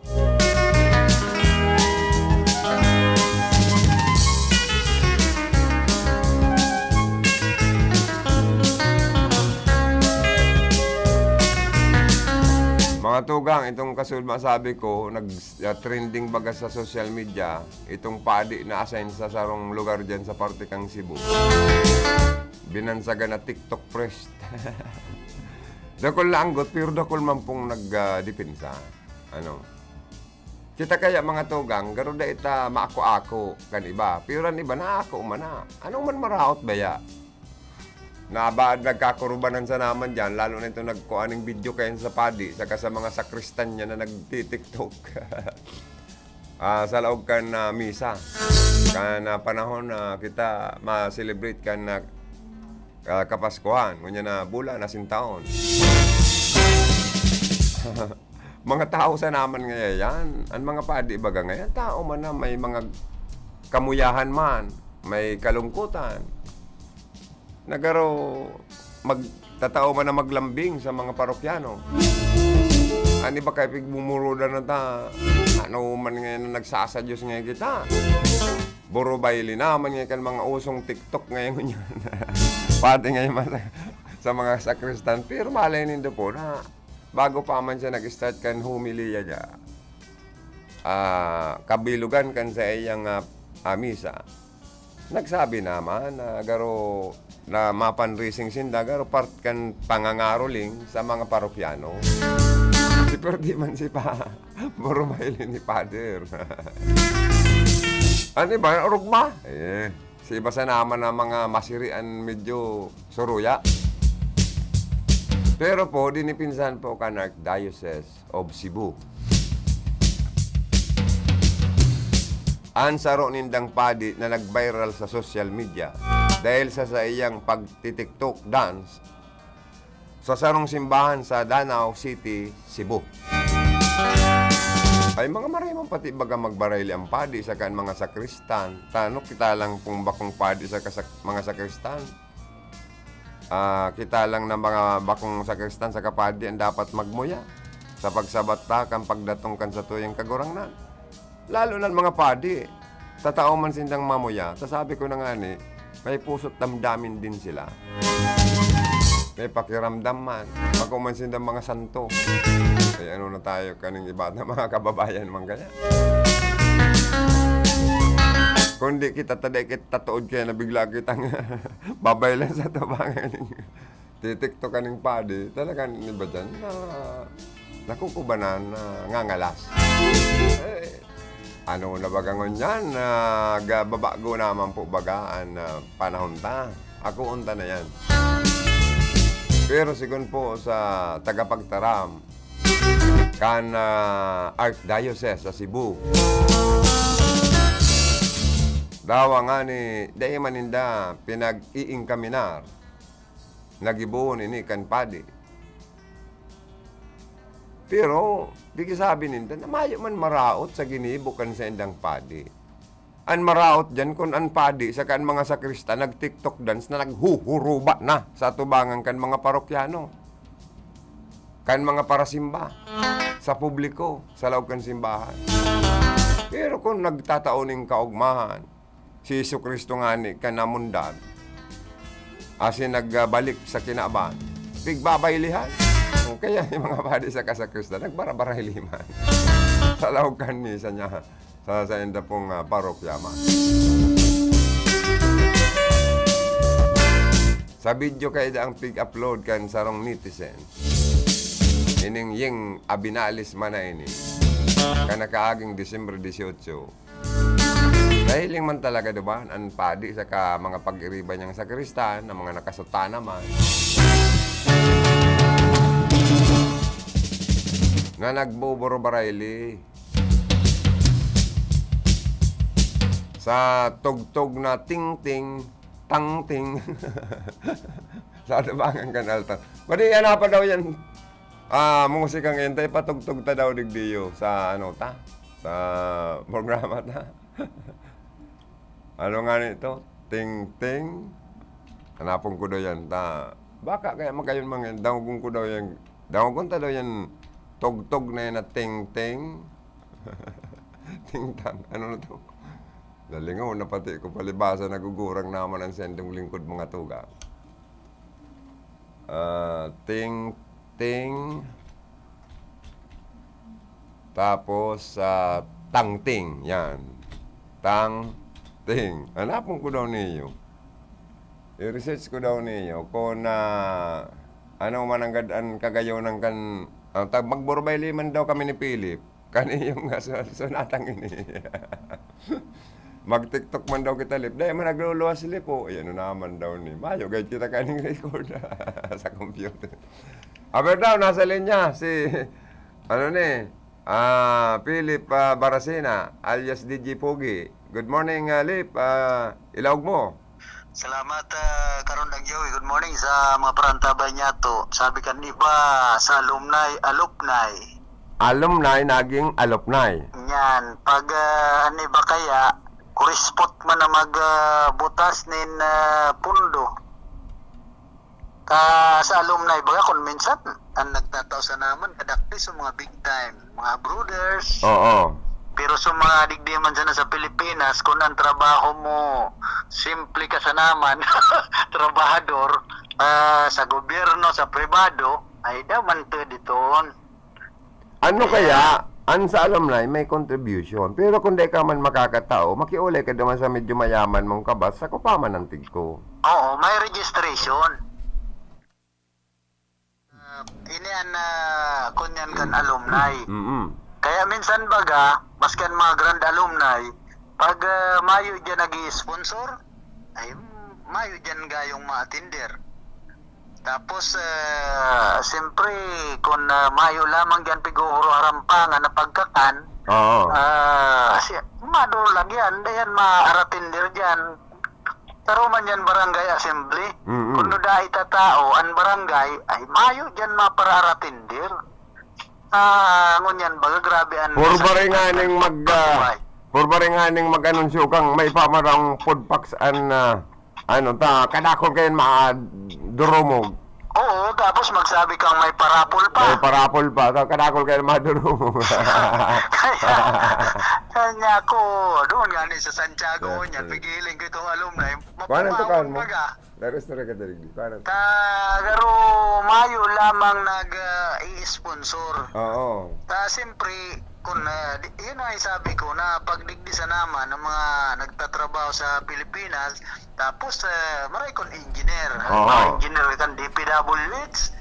Mga tugang, itong kasunod masabi ko, nag-trending baga sa social media, itong padi na assign sa sarong lugar dyan sa parte kang Cebu. Binansaga na TikTok priest. Dakol na anggot, pero dakol man pong nagdepensa. Kita kaya mga tugang, garo da ita maako-ako kan iba. Pero iba na ako umana. Anong man maraot baya? Nabaad nagkakurubanan sa naman dyan, lalo na ito nagkuhaning video kayo sa padi, saka sa mga sakristan niya na nagtitiktok. Sa laog kan misa. Kan panahon na kita ma-celebrate kan kapaskuhan, kunya na bulan na sintaon. Mga tao sa naman ngayon yan, ang mga padi baga ngayon, tao man na may mga kamuyahan man, may kalungkutan. Nagaro magtatao man na maglambing sa mga parokyano. Ani ba kayo pigmumuruda na ta? Ano man ngayon na nagsasadyos ngayon kita? Buro bayli naman ngayon kan mga usong TikTok ngayon yan. Pati ngayon sa mga sakristan. Pero malay nindo po na bago pa man siya nag-start kan humiliya niya. Kabilugan kan sa iyang misa. Nagsabi naman na garo na mapanrising sinda, garo part kan pangangaroling sa mga parokyano. Pero di man si pa, burumaili ni Father. Ano ba? Rugma? Si iba sa naman na mga masirian medyo suruya. Pero po, dinipinsan po kan Archdiocese of Cebu. Ansaro nindang padi na nag-viral sa social media dahil sa iyang pagtitiktok dance sa sarong simbahan sa Danau City, Cebu. Ay mga marimang pati baga magbarayli ang padi sa kan mga sakristan. Tanok kita lang kung bakong padi sa mga sakristan. Kita lang na mga bakong sakristan sa kapadi ang dapat magmuya sa pagsabat ta kan pagdatong kan sa tuyang kagurangnan. Lalo na mga padi, tatao man sindang mamuya. Sasabi ko na nga ni, may puso't damdamin din sila. May pakiramdam man. Pagkuman sindang mga santo. Ay ano na tayo kaning iba na mga kababayan man kaya. Kundi kita taday kita tuod kaya na bigla kitang babaylan sa tabangan. Titikto kaning padi. Talagang iba dyan na nakukubanan na ngangalas. Ano na bagangon yan? Babago naman po bagaan na panahon ta. Ako unta na yan. Pero sigun po sa tagapagtaram kan Archdiocese sa Cebu. Dawa nga ni dahil maninda pinag-iingkaminar nagibuon ini kan padi. Pero di sabi ninda na mayo man maraot sa ginibo kan sa indang padi. An maraot dyan kung an padi sa kan mga sakrista nag-TikTok dance na naghuhuruba na sa tubangan kan mga parokyano. Kan mga parasimba sa publiko, sa loob kan simbahan. Pero kung nagtataoning kaugmahan, si Jesucristo nga ni kanamundag, asin nagbalik sa kinaaban, pigbabaylihan. Kaya yung mga padi sa kasakrista, nagbarabarahiliman. Sa loob kan misa niya, sa enda pong parokya man. Sa video kayo ang pig-upload kan sarong netizen. Ining yung abinalis man na ini. Kanakaaging December 18. Dahiling man talaga diba? Ang padi sa mga pag-iriba niyang sakristan, ang mga nakasuta naman. Na nagbuburo-barayli. Sa tugtog na ting-ting, tang-ting. Sa tabangan kan altar. Pwede hanapan daw yan. Musikang entay patugtog ta daw digdiyo sa ano ta? Sa programa ta. Ano nga nito? Ting-ting. Hanapon ko daw yan ta. Baka kaya magayon mga dawgon ko daw yan. Dawgon ta daw yan tugtog na yan na ting-ting. Ting-tang. Ano na to? Dalingaw na pati ko palibasa nagugurang naman ang sendong lingkod mga tuga. Ting-ting. Tapos tang-ting. Yan. Tang-ting. Hanapon ko daw niyo. I-research ko daw niyo kung ano man ang kagayaw ng kan magburbay liman daw kami ni Philip. Kaniyong sunatang ini. Mag-TikTok man daw kita lip. Dahil man nagluluwas lip po. Ayan naman daw ni Mayo. Guide kita kaning record sa computer. Aber daw, nasa linya si Philip Barasina alias DJ Pogi. Good morning, Lip. Ilawag mo. Salamat, Karon Joey. Good morning sa mga parantabay niya to. Sabi kan iba sa alumni. Alumni, naging alumni. Yan. Pag ba kaya, kurispot man na magbutas nin pundo. Sa alumni baga kung minsan ang nagtataw sa naman kadakti sa mga big time, mga brothers. Oo. Pero sa mga digdiman sana sa Pilipinas, kung ang trabaho mo simple ka sa naman, trabahador, sa gobyerno, sa pribado, ay daman to ditoon. Ano kaya, ang sa alumni may contribution, pero kung di ka man makakatao, makiulay ka naman sa medyo mayaman mong kabas, sa kupaman ng tigko. Oo, may registration. Inian na kunyan kan alumni. Kaya minsan baga, maskan mga grand alumni, pag mayo dyan nag-i-sponsor, ay mayo dyan gayong ma-attender. Tapos, siyempre, kung mayo lamang dyan piguhuro harampangan na pagkakan, mado lang yan, dayan ma-attender dyan. Pero man yan barangay assembly. Mm-mm. Kuno dahil tatao, ang barangay, ay mayo dyan mapararatindir. Ngunyan baga grabe ang... Purbaringaning mag-anunsyo kang may pamarang food packs kadakol kayo durumog. Oo, tapos magsabi kang may parapol pa. May parapol pa, kadakol kayo madurumog. Kanya ko, doon nga ni sa Santiago niyan, pigiling ko itong alumni. Kuanan to kan mo? Baga. Restore ka dali. Kuanan. Garo mayo lamang nag-i-sponsor. Oo. Siyempre, kung yun ang sabi ko na pagdigdisa naman ng mga nagtatrabaho sa Pilipinas, tapos maray kon engineer. Mga engineer kan DPWH.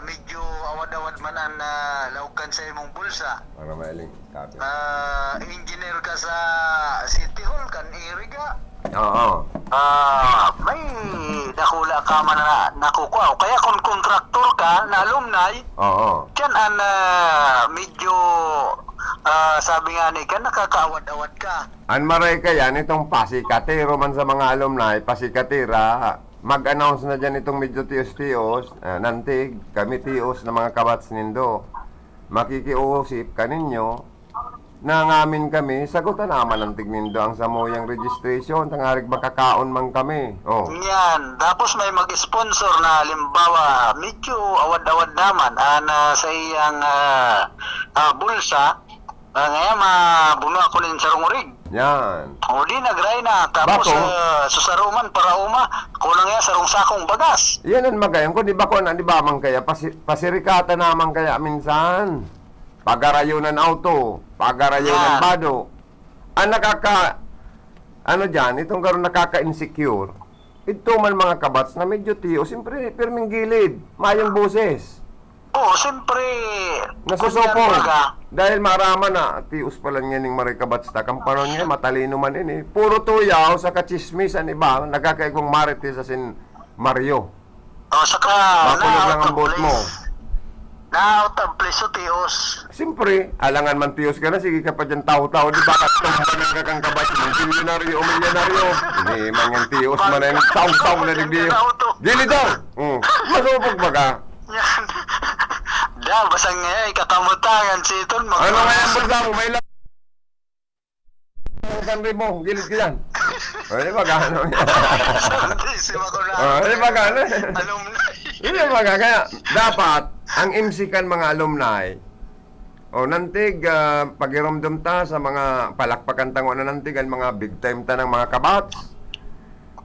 Medyo awad-awad man ang laukan sa imong bulsa. Para mailing copy. Engineer ka sa City Hall kan iriga. Oo. May nakula ka man na nakukuha. Kaya kung kontraktor ka na alumni, yan ang medyo sabi nga ni ka, nakakaawad-awad ka. An maray kaya nitong pasikatero man sa mga alumni, pasikatira, mag-announce na dyan itong medyo tios-tios, nantig, kami tios na mga kabats nindo. Makikiusip kaninyo, nangamin kami, sagutan naman ang tignindo ang samuyang registration, tangarig makakaon man kami. Yan, tapos may mag-sponsor na halimbawa, medyo awad-awad naman sa iyang bulsa, ngayon mabuno ako rin sa rungurig. Yan. O di nagray na, tapos susaruman para uma, kulang yan sarong sakong bagas. Yan ang magayon ko, di ba ko di ba man kaya, pasirikata naman kaya minsan. Pagarayunan auto, pagarayunan bado. Ang itong karon nakaka-insecure. Ito man mga kabats na medyo tiyo, siyempre, pirming gilid, mayong boses. Oo, siyempre, nasusupong. Dahil marama na, tius pala nga ning maray kabats na, kampanon niya, matalino man ini. Puro tuyaw sa kachismis, ang iba, nagkakaigong marites asin Mario. Saka, makulog lang ang boat mo. Out of place o tios. Siyempre, alangan man tios ka na, sige ka pa dyan tao-tao, di ba? Katumba ng kakang kabats, milyonaryo o milyonaryo. Hindi man yung tios man na yung tao-tao na digdi. Dili daw! Masupag ba ka? Yan. Basang nga, ikatamutangan si Iton. Ano nga yung bulsa mo? May lang. Sanri mo, gilid ka yan. Di ba ka? Di ba ka? Alumni. Di ba ka? Kaya, dapat, ang MC kan mga alumni, nantig, pagirumdum ta sa mga palakpakan tango na nantig, ang mga big time ta ng mga kabats.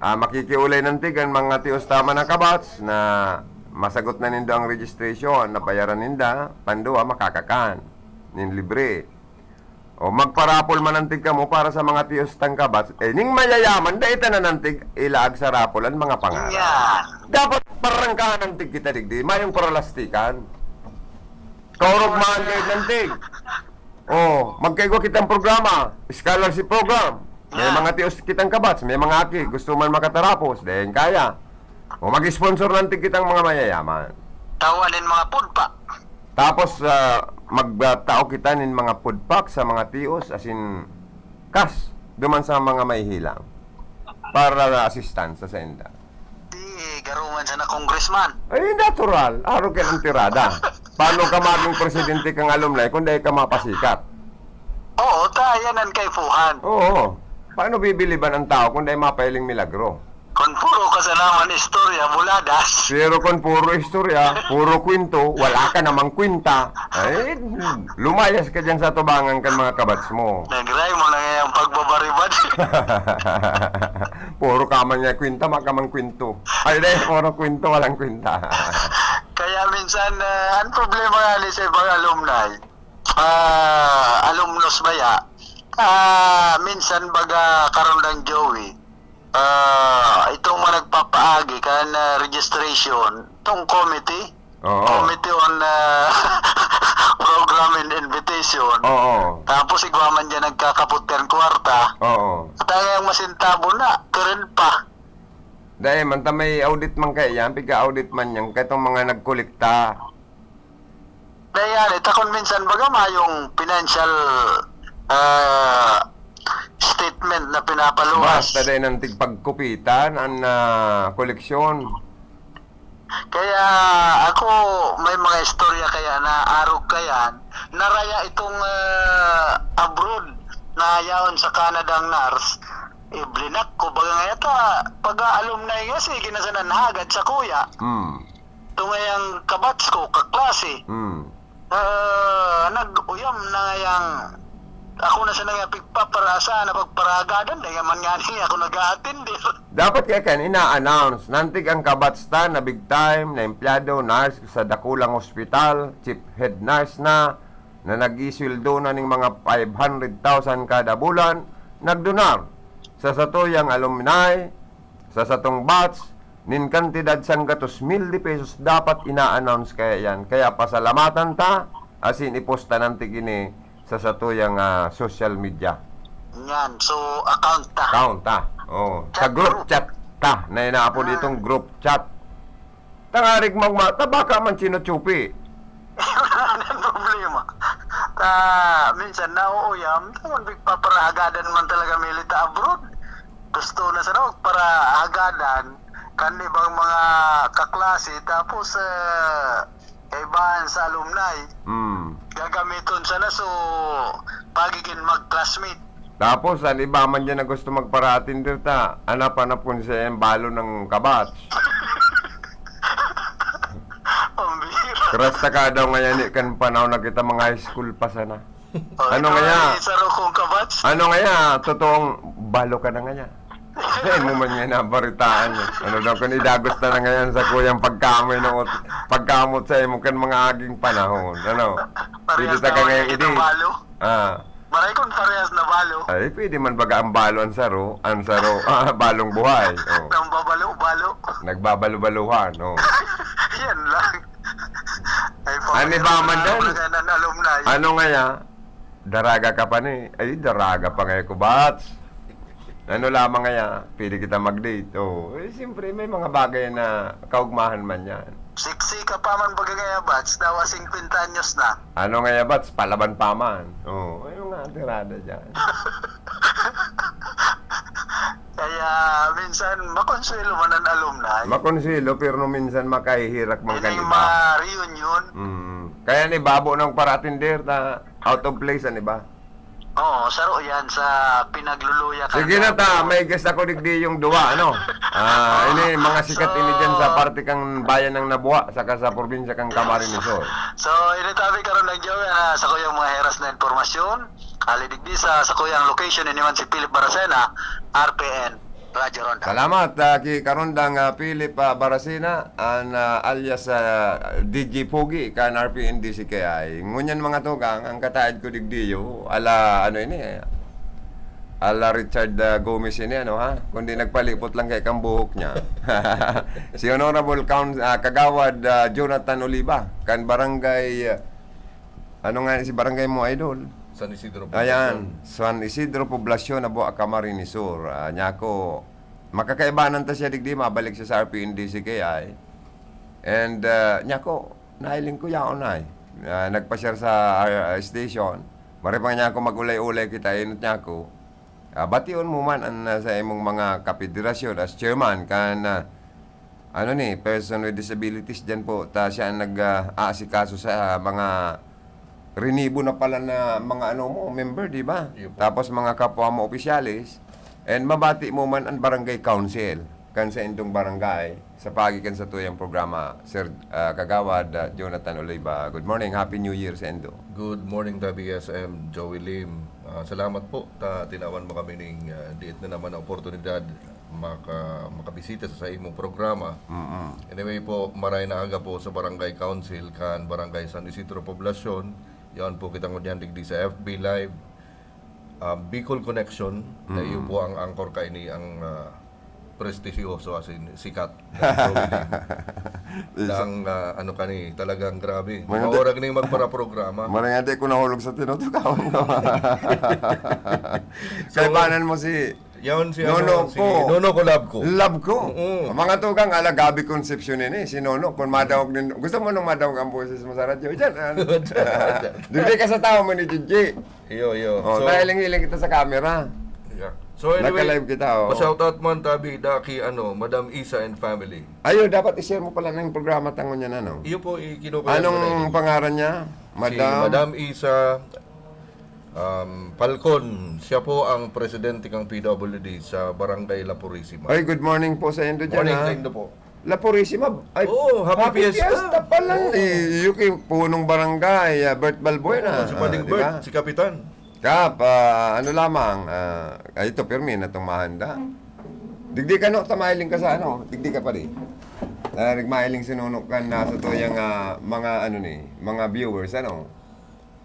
Makikiulay nantig, ang mga tios tama ng kabats na masagot na nindo ang registration, nabayaran ninda, panduwa, makakakan, nin libre. Magparapol manantig ka mo para sa mga tios tang kabats, ning mayayaman, dahil na nantig, ilaag sa rapol ang mga pangarap. Dapat parangkahan nantig kita digdi, mayong paralastikan. Kaurugmaan kayo nantig. Magkaigo kitang programa, scholarship program. May mga tios kitang kabats, may mga aki, gusto man makatarapos, dahil kaya. Mag-sponsor nantig kitang mga mayayaman. Tawanin mga food pack. Tapos, magtao kita nin mga food pack sa mga tios, as in, cash, duman sa mga may hilang. Para assistance sa senda. Garuman sa na congressman. Ay, natural. Araw ka ng tirada. Paano ka maging presidente kang alumni kung dahil ka mapasikat? Oo, tayanan kay Fuhan. Oo. Paano bibiliban ang tao kung dahil mapailing milagro? Kung puro kasalaman istorya, buladas. Pero kung puro istorya, puro kwento, wala ka namang kwenta. Ay, lumayas ka dyan sa tubangan kan mga kabats mo. Nagray mo na ngayong pagbabaribad. Puro kaman niya kwenta, makamang kwento. Ay, dahil puro kwento, walang kwenta. Kaya minsan, ang problema nga sa ibang alumni, alumnus baya, minsan baga karon ng Joey, itong mga nagpapaagi kan registration, itong committee on program and invitation. Tapos igwaman dyan nagkakaputan kwarta. At ang masintabo na, karen pa. Dahil man may audit man kaya yan, piga-audit man yan, kaya itong mga nagkolekta. Dahil yan, itakon minsan baga yung financial statement tournament na pinapaluwas. Basta din ang tigpagkupitan ang koleksyon. Kaya ako may mga istorya kaya na arog kaya naraya itong abroad na yaon sa Canada ang nurse. Blinak ko baga nga yata pag-alumni nga sige ginasanan hagad sa kuya. Tungayang kabats ko kaklase. Nag-uyam na ngayang ako na sa nangapigpaparasa na pagparagadan dahil man nga niya ako nag-a-attend. Dapat kaya kan ina-announce nantig ang kabatsta na big time na empleyado nurse sa dakulang ospital, chief head nurse na nag-isweldo na ning mga 500,000 kada bulan, nagdonar sa satuyang alumni, sa satong batch, nin kantidad sang gatos 1,000 pesos dapat ina-announce kaya yan. Kaya pasalamatan ta, asin iposta nantig ini sa satuyang social media. Yan, so account ta. Account ta. Oh, sa group chat ta, na inaapo ditong group chat. Tangarig magmata, baka man sinuchupi. Ano problema? Minsan nauuyam, magpaparaagadan man talaga milita abroad. Gusto na sa magparaagadan kan ibang mga kaklase tapos ibahan sa alumni. Gagamiton sana so pagiging mag-classmate. Tapos, ang iba man dyan na gusto magparatin dito ta, anap-anap kung siya yung balo ng kabats. Krasta ka daw ngayon kan panahon na kita mga high school pa sana. Ano nga Ano nga totoong balo ka na nga. Ay mo man nga nabaritaan. Ano daw kung idagos na ngayon sa kuyang pagkamot sa imo kan mga aging panahon. Ano? Pwede ta ka ngayon idi. Maray kung parehas na balo. Ay, pwede man baga ang balo ang saro, balong buhay. Oh. Nagbabalo-balo. Nagbabalo-baluhan, oh. Yan lang. Ano ba man doon? Ano nga ya? Daraga ka pa ni. Ay, daraga pa ngayon ko, bats. Ano lamang nga ya? Pwede kita mag-date. Oh, siyempre may mga bagay na kaugmahan man yan. Siksi ka pa man baga nga bats, daw 50 anyos na. Ano nga ya, bats? Palaban pa man. Oh, ayun nga, tirada dyan. Kaya minsan makonsuelo man ang alumni. Makonsuelo pero minsan makahihirak man Ini kanila. reunion. Kaya ni babo ng paratinder na out of place ani ba? Oo, saro yan sa pinagluluya ka. Sige na ta, may guest ako digdi yung duwa, ano? Ini mga sikat ini dyan sa parte kang bayan ng Nabuha, saka sa probinsya kang Camarines Sur. So, initabi karon ng Joey sa kuyang mga heras na informasyon. Alidigdi sa kuyang location iniwan si Philip Baracena, RPN. Radyo Ronda. Salamat ki karondang Philip Baracena alias DJ Pogi kan RPN DCKI. Ngunyan mga tugang ang kataid ko digdiyo ala ano ini ala Richard Gomez ini ano ha kundi nagpalipot lang kay kang buhok niya. Si Honorable Kagawad Jonathan Oliva kan barangay ano nga si barangay mo idol? San Isidro Poblacion. Ayan, San Isidro Poblacion na buwa Camarines Sur. Niya ko, makakaibanan ta siya digdi, mabalik siya sa RPN DCKI. And niya ko, nahiling ko yaon ay. Nagpa-share sa station. Maripang niya ko mag-ulay-ulay kita, inot niya ko. Bation mo man sa imong mga kapederasyon as chairman kan ano ni, person with disabilities dyan po. Ta siya nag-aasikaso sa mga rinibo na pala na mga member, di ba? Tapos mga kapwa mo opisyalis. And mabati mo man ang barangay council kan sa indong barangay sa pagikan sa tuyang programa. Sir Kagawad Jonathan Oliva. Good morning, Happy New Year sa Endo. Good morning, WSM, Joey Lim. Salamat po, tinawan mo kami ng diit na naman na oportunidad makabisita sa imong programa. Anyway po, maray na aga po sa barangay council kan barangay San Isidro Poblacion. Yan po kitang kunyan digdi sa FB Live. Bicol Connection, na iyo po ang anchor ka ini ang prestisyoso as in sikat. Lang ano kani talagang grabe. Maorag ning magpara-programa. Marangate ko nahulog sa tinutukawan ko. Kaibanan mo si Yan si Nono si ko. Nono ko love ko. Love ko. Mga tugang ala Gabi Concepcion ini si Nono kung madawag din. Gusto mo nung madawag ang boses mo sa radyo diyan. Dili ka sa tao mo ni Gigi. Yo. Oh, so, hiling kita sa camera. Yeah. So anyway, Naka-live kita, oh. pa-shoutout man tabi daki Madam Isa and family. Ayun, dapat i-share mo pala ng programa tangon niya na, no? Iyo po ikinukuha. Anong pangaran niya? Si Madam Isa Falcon. Siya po ang presidente ng PWD sa Barangay La Purisima. Ay, good morning po sa Indo dyan, Morning ha? sa Indo po. La Purisima. Ay, happy fiesta. pala. Yuki, punong barangay, Bert Balbuena. Si Pading Bert, si Kapitan. Kap, ano lamang, ito, Permin, itong mahanda. Digdi ka, no? Tamahiling ka sa ano? Digdi ka pa rin. Nagmahiling sinunok ka na sa tuyang mga, mga viewers, ano?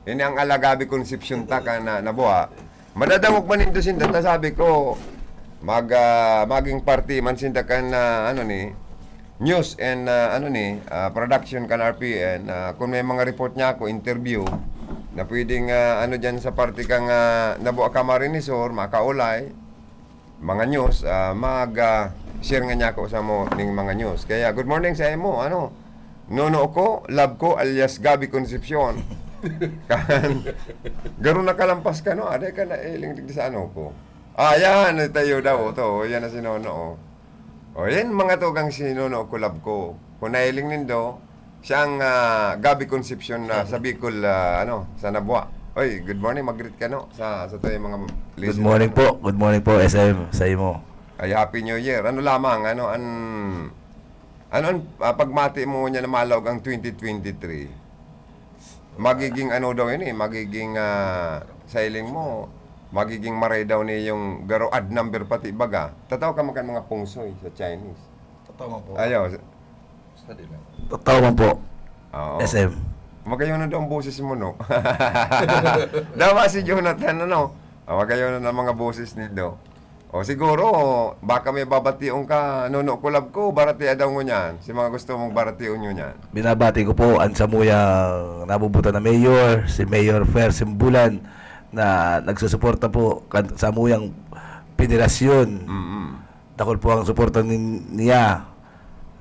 Ini ang alagabi conception ta ka na nabuha. Madadamog man ito sinda, sabi ko, maging party man sinda ka na, news and, production kan RPN. Kung may mga report niya ako, interview, na pwedeng dyan sa party kang nabuha ka marinisor, makaulay, mga news, share nga niya ako sa mo ning mga news. Kaya good morning sa imo, nono ko, love ko alias Gabi Concepcion. Kan garo na kalampas ka, no? Aday ka na iling sa ko. Yan, tayo daw to. Yan na si Nono. Yan mga tugang si Nono ko, love ko. Kung nailing nindo, siyang Gabi Concepcion sa Bicol, sa Nabua. Oy, good morning, mag-greet ka, no? Sa tayo mga listeners. Good morning po, SM, sa imo. Ay, Happy New Year. Ano lamang, pagmati mo niya na malawag ang 2023? Magiging daw yun magiging sailing mo, magiging maray daw ni yung garo ad number pati baga. Tataw ka makan mga pungsoy sa Chinese. Tataw po. Ayaw. Tataw man po. Oo. SM. Magayon na daw ang boses mo, no? Dawa si Jonathan, magayon na ng mga boses nito. O siguro, baka may babationg ka, Nono Kulab ko, baratiya daw mo niyan. Si mga gusto mong baratiyon nyo niyan. Binabati ko po ang samuyang nabubutan na mayor, si Mayor Fer Simbulan, na nagsusuporta po sa samuyang federasyon. Dakol po ang suporta niya.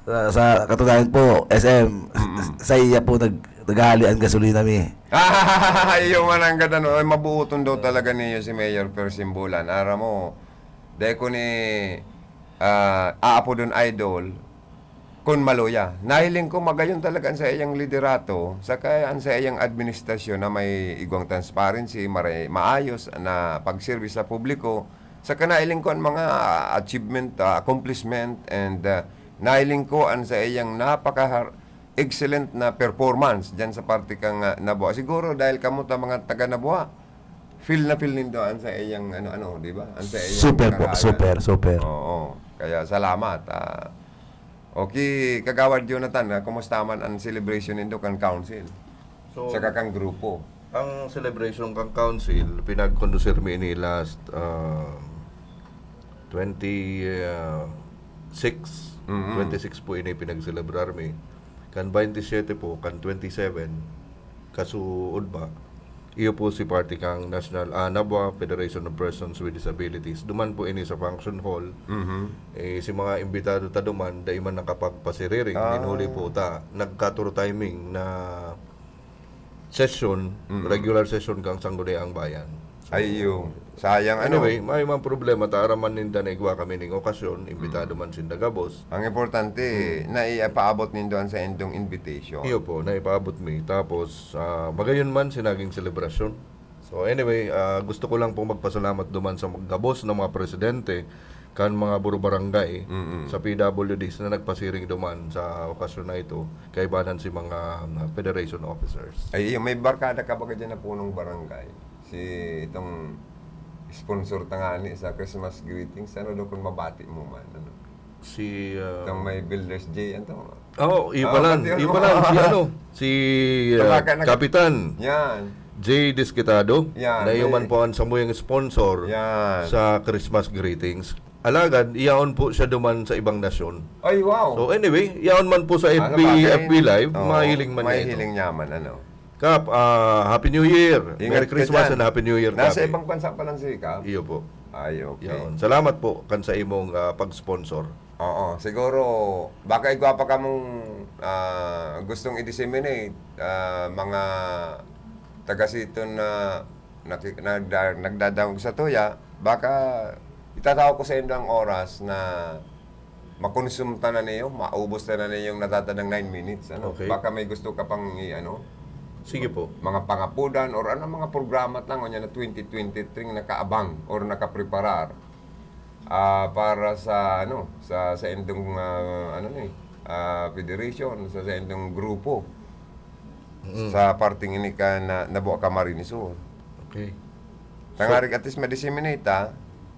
Sa katunayan po, SM, sa iya po naghali ang gasolina mi. Yung manang ganda, mabuuton daw talaga niyo si Mayor Fer Simbulan. Ara mo, dahil ko ni aapo doon idol, kun maluya. Nahiling ko magayon talaga sa iyang liderato, saka sa iyang administrasyon na may igwang transparency, maayos na pagservice sa publiko. Saka nahiling ko ang mga achievement, accomplishment, and nahiling ko ang sa iyang excellent na performance dyan sa party kang Nabua. Siguro dahil kamuta mga taga Nabua, feel nindo an sa iyang di ba? An sa iyang super po, super. Oo. Kaya salamat. Okay, Kagawad Jonathan, kumusta man ang celebration nindo kan council? So, sa kakang grupo. Ang celebration kang council pinag-conducer mi ini last 26 po ini pinag-celebrar mi. Kan 27 po, kan 27 kasuod ba? Iyo po si party kang National Nabua Federation of Persons with Disabilities. Duman po ini sa function hall. Si mga imbitado ta duman, dahil man nakapagpasiriring. Minuli po ta. Nagkaturo timing na session, regular session kang Sangguniang Bayan. So, Ayun. Sayang anyway, may mga problema ta araman ninda na igwa kami ning okasyon, imbitado man sinda gabos. Ang importante na ipaabot nindo sa endong invitation. Iyo po, na ipaabot mi. Tapos magayon man sinaging selebrasyon. So anyway, gusto ko lang pong magpasalamat duman sa gabos ng mga presidente kan mga buro barangay sa PWDs na nagpasiring duman sa okasyon na ito kay banan si mga federation officers. Ay, may barkada ka ba dyan na punong barangay? Si itong sponsor tangani sa Christmas greetings, daw kung mabati mo man? Si itong may Builders J, iyo pala, si Kapitan. Yan. J. Desquitado. Yan. Na man po ang samuyang sponsor sa Christmas greetings. Alagad, iyaon po siya duman sa ibang nasyon. Ay, wow. So anyway, iyaon man po sa FB Live, mahiling man niya ito. Mahiling niya man, Kap, Happy New Year. Merry Christmas and Happy New Year. Nasa ibang bansa pa lang si Kap? Iyo po. Ay, okay. Iyaon. Salamat po kan sa imong pag-sponsor. Oo, siguro, baka igwa pa ka mong gustong i-disseminate mga taga-siton na nagdadawag sa tuya, baka itataw ko sa inyo ang oras na makonsumta na niyo, maubos na niyo yung natatanang 9 minutes. Ano? Okay. Baka may gusto ka pang Sige po. mga pangapudan or mga programa lang na 2023 nakaabang or nakapreparar para sa sa endong federation, sa endong grupo. Sa parting ini ka na nabuo ka Marinisur. Okay. Tangarik at least ma-disseminate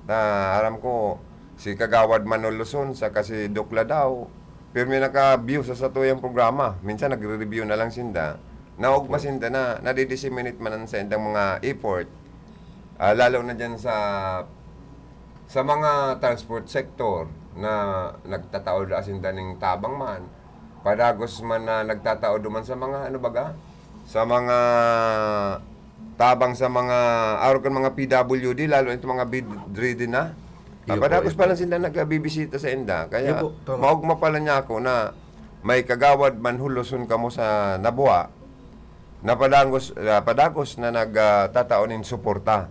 na alam ko si Kagawad Manoluson sa kasi Dukla daw pero may naka-view sa tuyang programa. Minsan nagre-review na lang sinda. Naog pa sinda na nadi-disseminate man sa endang mga effort. Lalo na dyan sa mga transport sector na nagtataod asinda ning tabang man. Padagos man na nagtataod man sa mga sa mga tabang sa mga mga PWD lalo ito mga bid-ridden na. Padagos pa lang sila nagbibisita sa enda. Kaya maugma pala niya ako na may Kagawad Manhuluson kamo sa Nabua na padagos na nagtataonin suporta.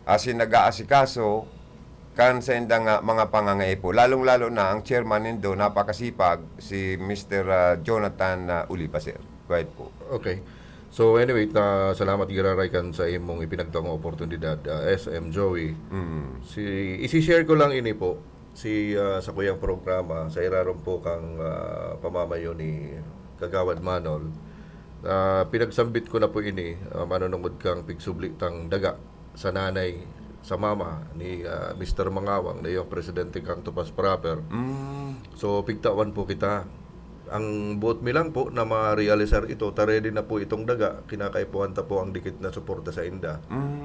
Asin nag-aasikaso kan sa endang mga pangangaipo. Lalong-lalo na ang chairman nindo napakasipag si Mr. Jonathan Ulipa, sir. Right po. Okay. So anyway, salamat giraray kan sa imong ipinagtawang oportunidad, SM Joey. Isi-share ko lang ini po sa kuyang programa sa iraron po kang pamamayo ni Kagawad Manol. Pinagsambit ko na po ini manunungod kang pigsubli tang daga sa nanay sa mama ni Mr. Mangawang na yung presidente kang Tupas Proper. So pigtawan po kita. Ang buot mi lang po na ma-realisar ito, ready na po itong daga, kinakaipuhan ta po ang dikit na suporta sa inda.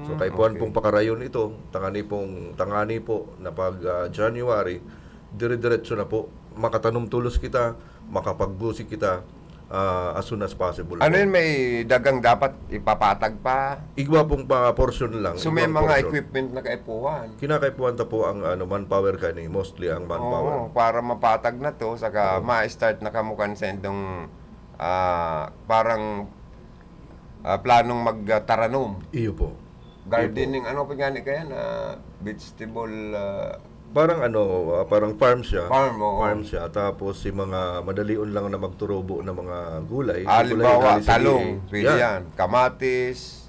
So kaipuhan pong pakarayon ito, tangani po na pag January, dire-diretso na po, makatanong tulos kita, makapagbusi kita, as soon as possible. Ano yun, may dagang dapat ipapatag pa? Igwa pong portion lang. So may mga equipment na kaipuhan? Kinakaipuhan ta po ang manpower kani, mostly ang manpower. Para mapatag na to, saka ma-start na kamukan sa endong parang planong magtaranom. Iyo po. Gardening, ano pa gani kaya na vegetable... Parang parang farm siya. Farm siya. Tapos si mga madalion lang na magturobo na mga gulay. Halimbawa, talong, pili yan. Kamatis,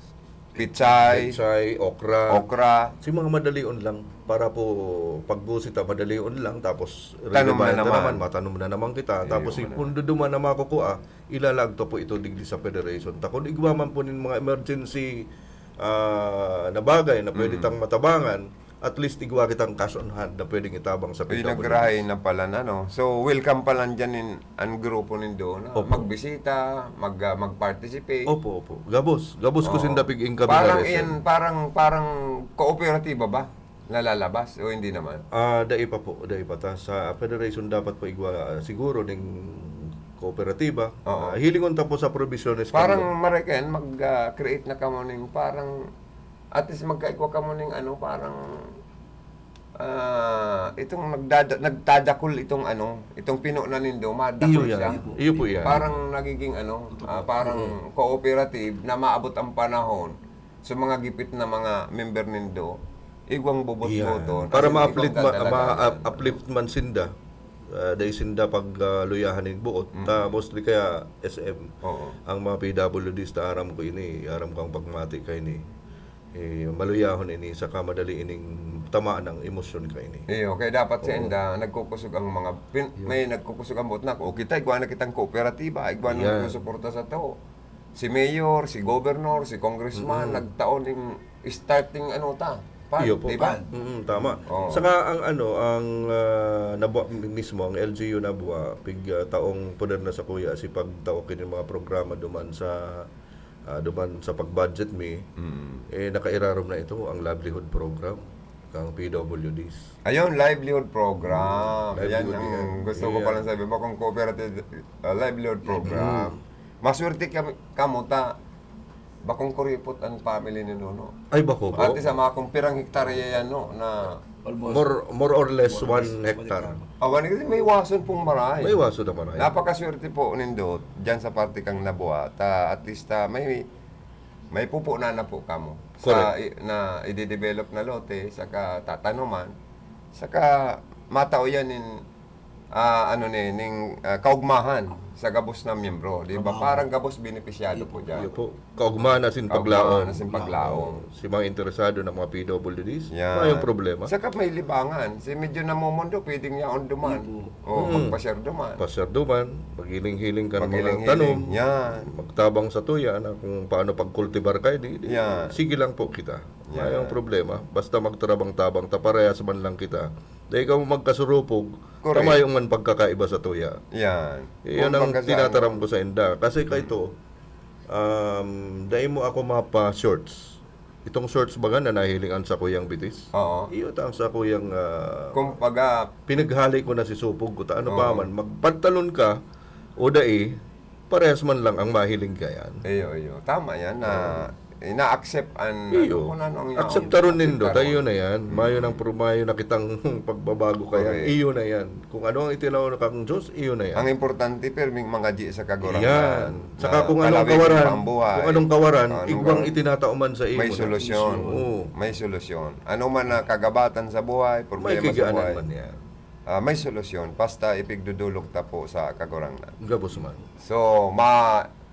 pichay, okra. Si mga madalion lang. Para po pagbusita, madalion lang. Tapos tanom na naman. Matanom na naman kita. Tapos si kung duduman na makukuha, ilalagto po ito digdi sa federation. Takon igwaman po ng mga emergency na bagay na pwede tang matabangan. At least igwa kitang cash on hand na pwedeng itabang sa PWD. Pinagrahay na pala na, no? So, welcome pala dyan ang grupo nindo na magbisita, mag-participate. Opo. Gabos ko sindapig income. Parang kooperatiba ba? Nalalabas o hindi naman? Dai pa po. Sa federation dapat po igwa siguro ng kooperatiba. Hilingon ta po sa provisiones. Parang mariken, mag-create na kamo ng parang at least magkaikwa ka mo ng parang itong nagtadakol itong pino na nindo, madakol siya. Iyo po yan. Parang nagiging parang cooperative na maabot ang panahon sa mga gipit na mga member nindo, igwang bobot-boton. Para ma-uplift man sinda. Dahil sinda pag luyahan ng buot. Mostly kaya SM. Ang mga PWDs na aram ko kang pagmati kay ni. Maluyahon ini sa kamadali ining tamaan ng emosyon ka ini. Okay, dapat sa enda nagkukusog ang mga may nagkukusog ang bot na ko. Kita igwa na kitang kooperatiba, igwa na nagsusuporta sa tao. Si mayor, si governor, si congressman nagtaon ning starting Iyo po. Diba? Tama. Saka ang nabuwa mismo ang LGU nabuwa pig taong poder na sa kuya si pagtao kini mga programa duman sa pag-budget nakairarom na ito ang livelihood program kang PWDs. Ayun, livelihood program. Ayan ang gusto ko palang sabi mo kung cooperative livelihood program. Maswerte kamo ta bakong kuripot ang family ni Nuno. Ay bako po. At isa mga kung pirang hektarya yan na more or less 1 hectare. Kasi may wason pong maray. May wason na maray. Napakaswerte po nindot dyan sa parte kang nabuhat. At least may pupo na po kamo. na i-develop na lote, saka tatanuman, saka matao yan kaugmahan sa gabos na miyembro, di ba? Parang gabos benepisyado po dyan. Po. Kaugmahan na sin paglaom. paglaom. Si mga interesado ng mga PWDs, may problema. Saka may libangan. Si medyo namumundo, pwedeng yaon duman. O magpasyar duman. Pasyar duman, maghiling-hiling ka ng mga Maghiling-hiling. tanong, Yan. magtabang sa tuya na kung paano pagkultibar kayo, sige lang po kita. Yan. May problema. Basta magtarabang-tabang, taparehas man lang kita. Dahil ikaw magkasurupog, Correct. tama yung man pagkakaiba sa tuya. Yan. Yan ang tinataram ko sa inda. Kasi kayo dahil mo ako mapa-shorts. Itong shorts baga na nahilingan sa kuyang bitis. Oo. Iyo ang sa kuyang kumbaga pinaghali ko na si supog ko. Ano pa man, magpantalon ka o parehas man lang ang mahiling ka yan. Iyo. Tama yan na ina-accept iyo. Acceptaron nindo, tayo na yan. Mayo na kitang pagbabago kaya. Iyo na yan. Kung ano ang itilaw na kang Diyos, iyo na yan. Ang importante perming mga di sa kagorangan. Yan. Saka kung anong kawaran, igwang itinatauman sa iyo. May solusyon. May solusyon. Ano man na kagabatan sa buhay, problema sa buhay. Man yan. May solusyon. Basta ipigdudulog ta po sa kagorangan. Gabos man. So,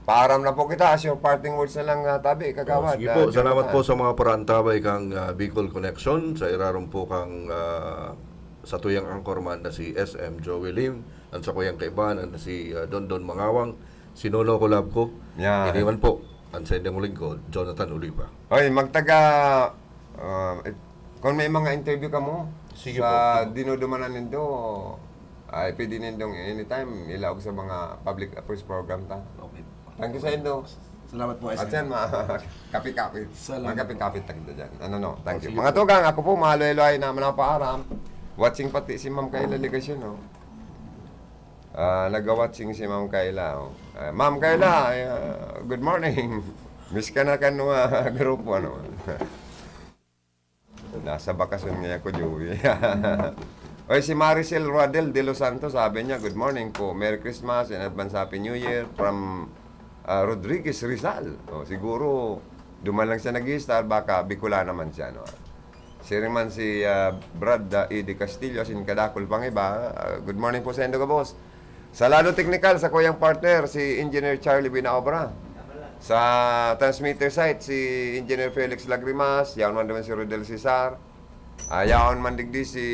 paaram na po kita. As your parting words na lang, Tabi, kagawad. Sige po, salamat po sa mga parantabay kang Bicol Connection. Sa iraron po kang sa tuyang angkorman na si SM Joey Lim, at sa kuyang kaibanan na si Don Mangawang, sinolo ko lab ko. Iniwan po, ang sa inyong lingkod, Jonathan Oliva. Oy, kung may mga interview ka mo, sige sa po. dinudumanan nindo, ay pwede nindong anytime ilaog sa mga public affairs program ta. Okay. Thank you sa indo. Salamat po, At yan, kapi-kapi. Salamat Kapi-kapi tagdo dyan. Thank you. Mga tugang, ako po, mahaloy-loy na manapaaram. Watching pati si Ma'am Kayla Ligasyon, nag-watching si Ma'am Kayla. Ma'am Kayla, good morning. Miss ka na grupo, Nasa bakasyon niya ko, Joey. Oy, si Maricel Ruadel de Los Santos, sabi niya, good morning po. Merry Christmas and advance Happy New Year from Rodriguez Rizal. Siguro, duman lang siya nag-star, baka Bicula naman siya. Si Brad E.D. Castillo, Kadakol pang iba. Good morning po sa Indo, boss. Sa Lado Technical, sa kuyang partner, si Engineer Charlie Binaobra. Sa transmitter site, si Engineer Felix Lagrimas, yaon man naman si Rodel Cesar. Yaon man digdi si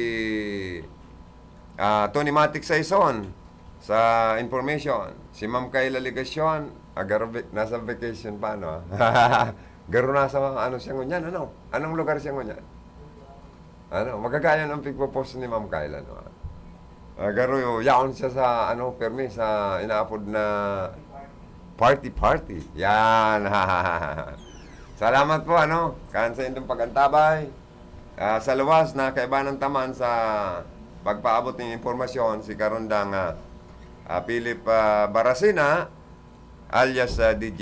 Tony Matic Saison sa information. Si Ma'am Kayla Ligasyon, nasa vacation pa, Garo nasa siya ngunyan, Anong lugar siya ngunyan? Magagaya ng pigpo-post ni Ma'am Kayla, Garo, yaon siya sa, permi, sa inaapod na party. Yan. Salamat po, Kansa indong pagantabay. Sa luwas na kaibanan taman sa pagpaabot ng impormasyon, si Karondang Philip Barasina, alias DJ